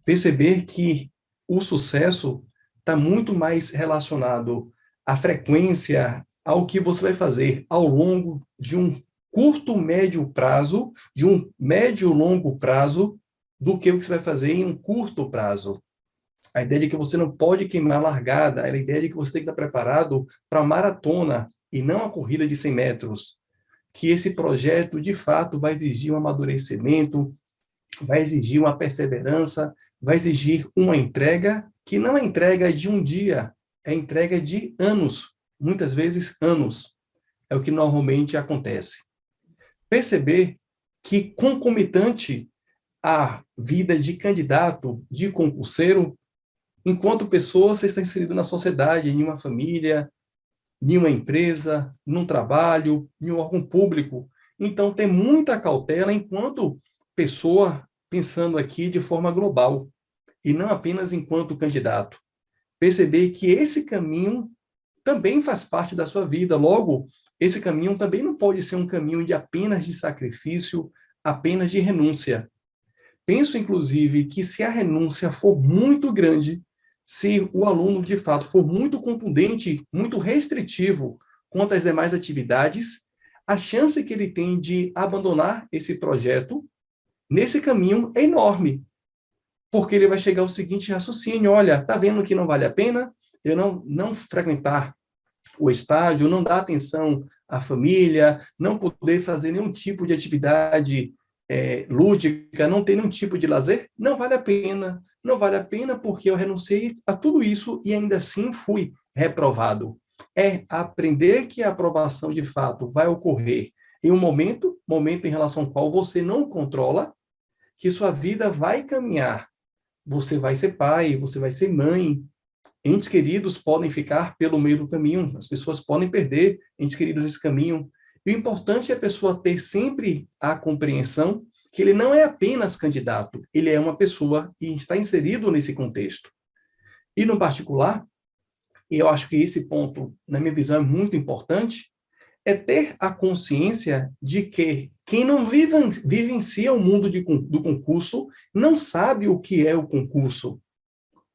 Perceber que o sucesso está muito mais relacionado à frequência, ao que você vai fazer ao longo de um curto, médio prazo, de um médio, longo prazo, do que o que você vai fazer em um curto prazo. A ideia de que você não pode queimar a largada, a ideia de que você tem que estar preparado para a maratona e não a corrida de 100 metros. Que esse projeto, de fato, vai exigir um amadurecimento, vai exigir uma perseverança, vai exigir uma entrega que não é entrega de um dia, é entrega de anos, muitas vezes anos. É o que normalmente acontece. Perceber que, concomitante à vida de candidato, de concurseiro, enquanto pessoa, você está inserido na sociedade, em uma família, em uma empresa, num trabalho, em um órgão público. Então, tem muita cautela enquanto pessoa, pensando aqui de forma global, e não apenas enquanto candidato. Perceber que esse caminho também faz parte da sua vida. Logo, esse caminho também não pode ser um caminho de apenas de sacrifício, apenas de renúncia. Penso, inclusive, que se a renúncia for muito grande, se o aluno, de fato, for muito contundente, muito restritivo quanto às demais atividades, a chance que ele tem de abandonar esse projeto nesse caminho é enorme, porque ele vai chegar ao seguinte raciocínio: olha, tá vendo que não vale a pena? eu não frequentar o estádio, não dar atenção à família, não poder fazer nenhum tipo de atividade lúdica, não ter nenhum tipo de lazer, não vale a pena. Não vale a pena porque eu renunciei a tudo isso e ainda assim fui reprovado. É aprender que a aprovação de fato vai ocorrer em um momento em relação ao qual você não controla, que sua vida vai caminhar. Você vai ser pai, você vai ser mãe, entes queridos podem ficar pelo meio do caminho, as pessoas podem perder entes queridos nesse caminho. E o importante é a pessoa ter sempre a compreensão que ele não é apenas candidato, ele é uma pessoa e está inserido nesse contexto. E, no particular, e eu acho que esse ponto, na minha visão, é muito importante, é ter a consciência de que quem não vivencia o mundo do concurso não sabe o que é o concurso.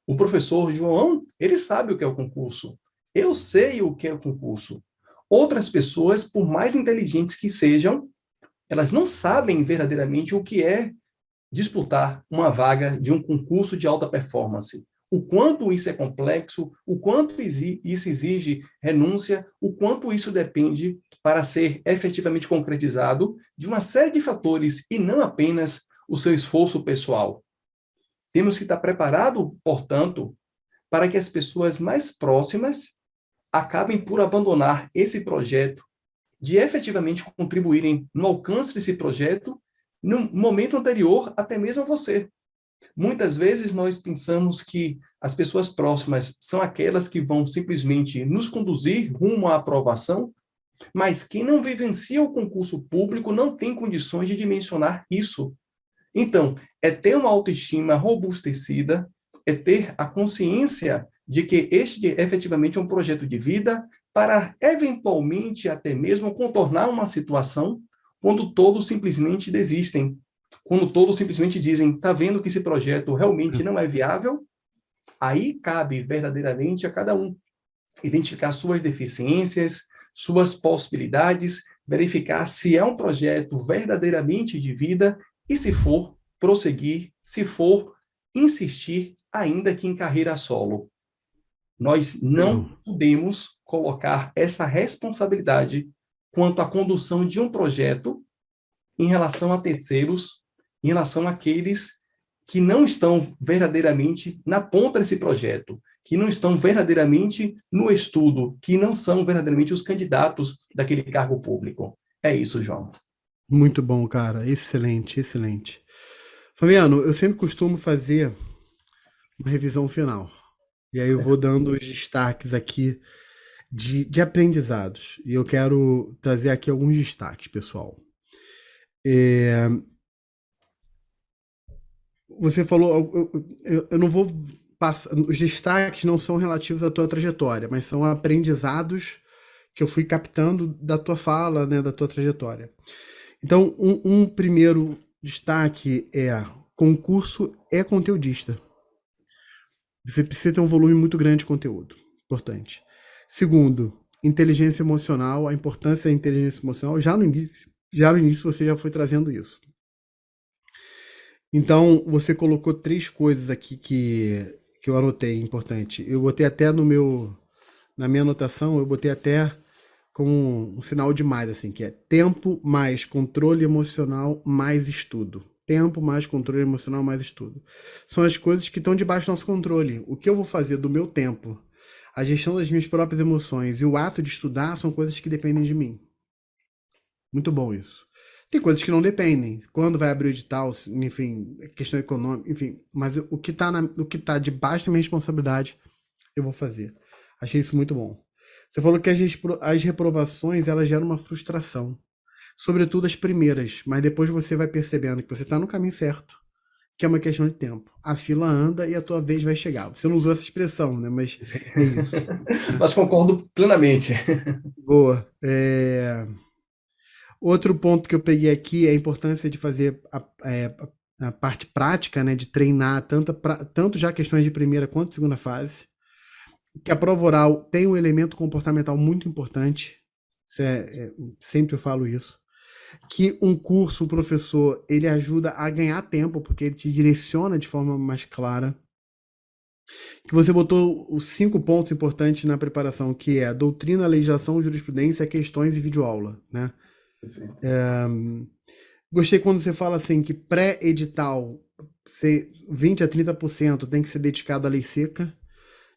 O professor João, ele sabe o que é o concurso. Eu sei o que é o concurso. Outras pessoas, por mais inteligentes que sejam, elas não sabem verdadeiramente o que é disputar uma vaga de um concurso de alta performance. O quanto isso é complexo, o quanto isso exige renúncia, o quanto isso depende para ser efetivamente concretizado de uma série de fatores e não apenas o seu esforço pessoal. Temos que estar preparados, portanto, para que as pessoas mais próximas acabem por abandonar esse projeto, de efetivamente contribuírem no alcance desse projeto no momento anterior, até mesmo a você. Muitas vezes nós pensamos que as pessoas próximas são aquelas que vão simplesmente nos conduzir rumo à aprovação, mas quem não vivencia o concurso público não tem condições de dimensionar isso. Então, é ter uma autoestima robustecida, é ter a consciência de que este efetivamente é um projeto de vida para, eventualmente, até mesmo contornar uma situação quando todos simplesmente desistem, quando todos simplesmente dizem, está vendo que esse projeto realmente não é viável, aí cabe verdadeiramente a cada um identificar suas deficiências, suas possibilidades, verificar se é um projeto verdadeiramente de vida e, se for, prosseguir, se for, insistir, ainda que em carreira solo. Nós não Legal. podemos colocar essa responsabilidade quanto à condução de um projeto em relação a terceiros, em relação àqueles que não estão verdadeiramente na ponta desse projeto, que não estão verdadeiramente no estudo, que não são verdadeiramente os candidatos daquele cargo público. É isso, João. Muito bom, cara. Excelente, excelente. Fabiano, eu sempre costumo fazer uma revisão final. E aí eu vou dando os destaques aqui de aprendizados. E eu quero trazer aqui alguns destaques, pessoal. Você falou, eu não vou passar, os destaques não são relativos à tua trajetória, mas são aprendizados que eu fui captando da tua fala, né, da tua trajetória. Então, um primeiro destaque é: concurso é conteudista. Você precisa ter um volume muito grande de conteúdo. Importante. Segundo, inteligência emocional, a importância da inteligência emocional, já no início. Já no início você já foi trazendo isso. Então, você colocou três coisas aqui que eu anotei, importante. Eu botei até na minha anotação, eu botei até como um sinal de mais, assim, que é tempo mais controle emocional mais estudo. Tempo mais controle emocional mais estudo. São as coisas que estão debaixo do nosso controle. O que eu vou fazer do meu tempo, a gestão das minhas próprias emoções e o ato de estudar são coisas que dependem de mim. Muito bom isso. Tem coisas que não dependem. Quando vai abrir o edital, enfim, questão econômica, enfim. Mas o que tá debaixo da minha responsabilidade, eu vou fazer. Achei isso muito bom. Você falou que as reprovações, elas geram uma frustração. Sobretudo as primeiras. Mas depois você vai percebendo que você está no caminho certo. Que é uma questão de tempo. A fila anda e a tua vez vai chegar. Você não usou essa expressão, né? Mas é isso. Mas concordo plenamente. Boa. Outro ponto que eu peguei aqui é a importância de fazer a parte prática, né, de treinar tanto já questões de primeira quanto de segunda fase. Que a prova oral tem um elemento comportamental muito importante. Sempre eu falo isso. Que um curso, o professor, ele ajuda a ganhar tempo, porque ele te direciona de forma mais clara. Que você botou os 5 pontos importantes na preparação, que é doutrina, legislação, jurisprudência, questões e videoaula, né? Perfeito. Gostei quando você fala assim que pré-edital, 20 a 30% tem que ser dedicado à lei seca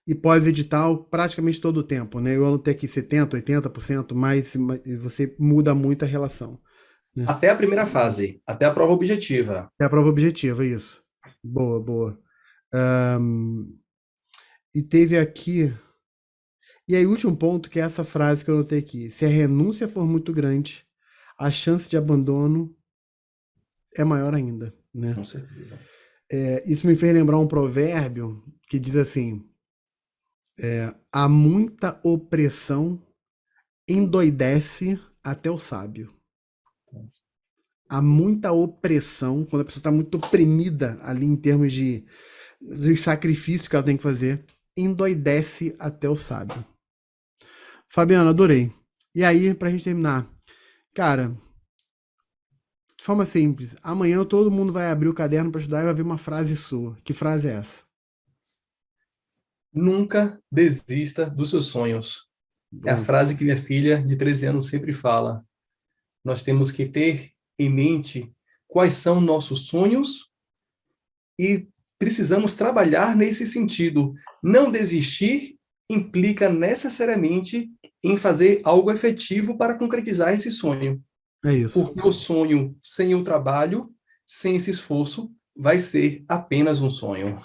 e pós-edital praticamente todo o tempo, né? Eu anotei aqui 70, 80%, mas você muda muito a relação, né? Até a primeira fase, até a prova objetiva. É a prova objetiva, isso. Boa, boa. E teve aqui. E aí, último ponto, que é essa frase que eu anotei aqui. Se a renúncia for muito grande, a chance de abandono é maior ainda, né? Com certeza. Isso me fez lembrar um provérbio que diz assim: há muita opressão endoidece até o sábio. Há muita opressão, quando a pessoa está muito oprimida ali em termos dos sacrifícios que ela tem que fazer, endoidece até o sábio. Fabiano, adorei. E aí, pra gente terminar, cara, de forma simples, amanhã todo mundo vai abrir o caderno para estudar e vai ver uma frase sua. Que frase é essa? Nunca desista dos seus sonhos. É a Bom, frase que minha filha de 13 anos sempre fala. Nós temos que ter em mente quais são nossos sonhos e precisamos trabalhar nesse sentido. Não desistir implica necessariamente em fazer algo efetivo para concretizar esse sonho. é isso. Porque o sonho sem o trabalho, sem esse esforço, vai ser apenas um sonho.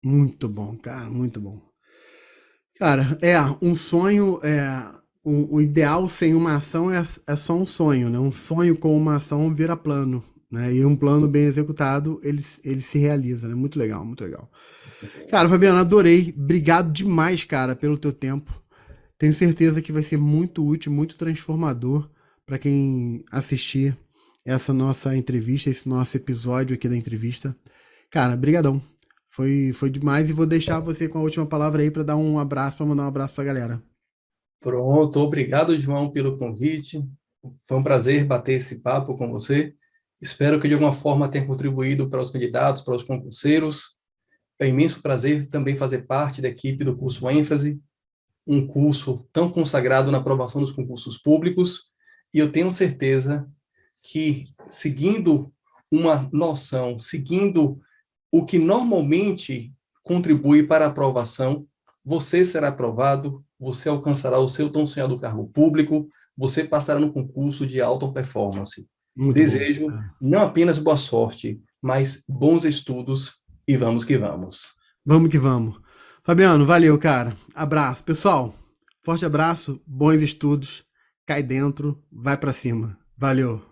Muito bom, cara, muito bom. Cara, um sonho, o ideal sem uma ação é só um sonho, né? Um sonho com uma ação vira plano, né? E um plano bem executado, ele se realiza, né? Muito legal, muito legal. Cara, Fabiano, adorei. Obrigado demais, cara, pelo teu tempo. Tenho certeza que vai ser muito útil, muito transformador para quem assistir essa nossa entrevista, esse nosso episódio aqui da entrevista. Cara, brigadão. Foi demais e vou deixar você com a última palavra aí para dar um abraço, para mandar um abraço para a galera. Pronto, obrigado, João, pelo convite. Foi um prazer bater esse papo com você. Espero que de alguma forma tenha contribuído para os candidatos, para os concurseiros. É um imenso prazer também fazer parte da equipe do curso ênfase, um curso tão consagrado na aprovação dos concursos públicos, e eu tenho certeza que, seguindo uma noção, seguindo o que normalmente contribui para a aprovação, você será aprovado, você alcançará o seu tão sonhado cargo público, você passará no concurso de alta performance. Muito bom. Desejo não apenas boa sorte, mas bons estudos e vamos que vamos. Vamos que vamos. Fabiano, valeu, cara. Abraço. Pessoal, forte abraço, bons estudos. Cai dentro, vai para cima. Valeu.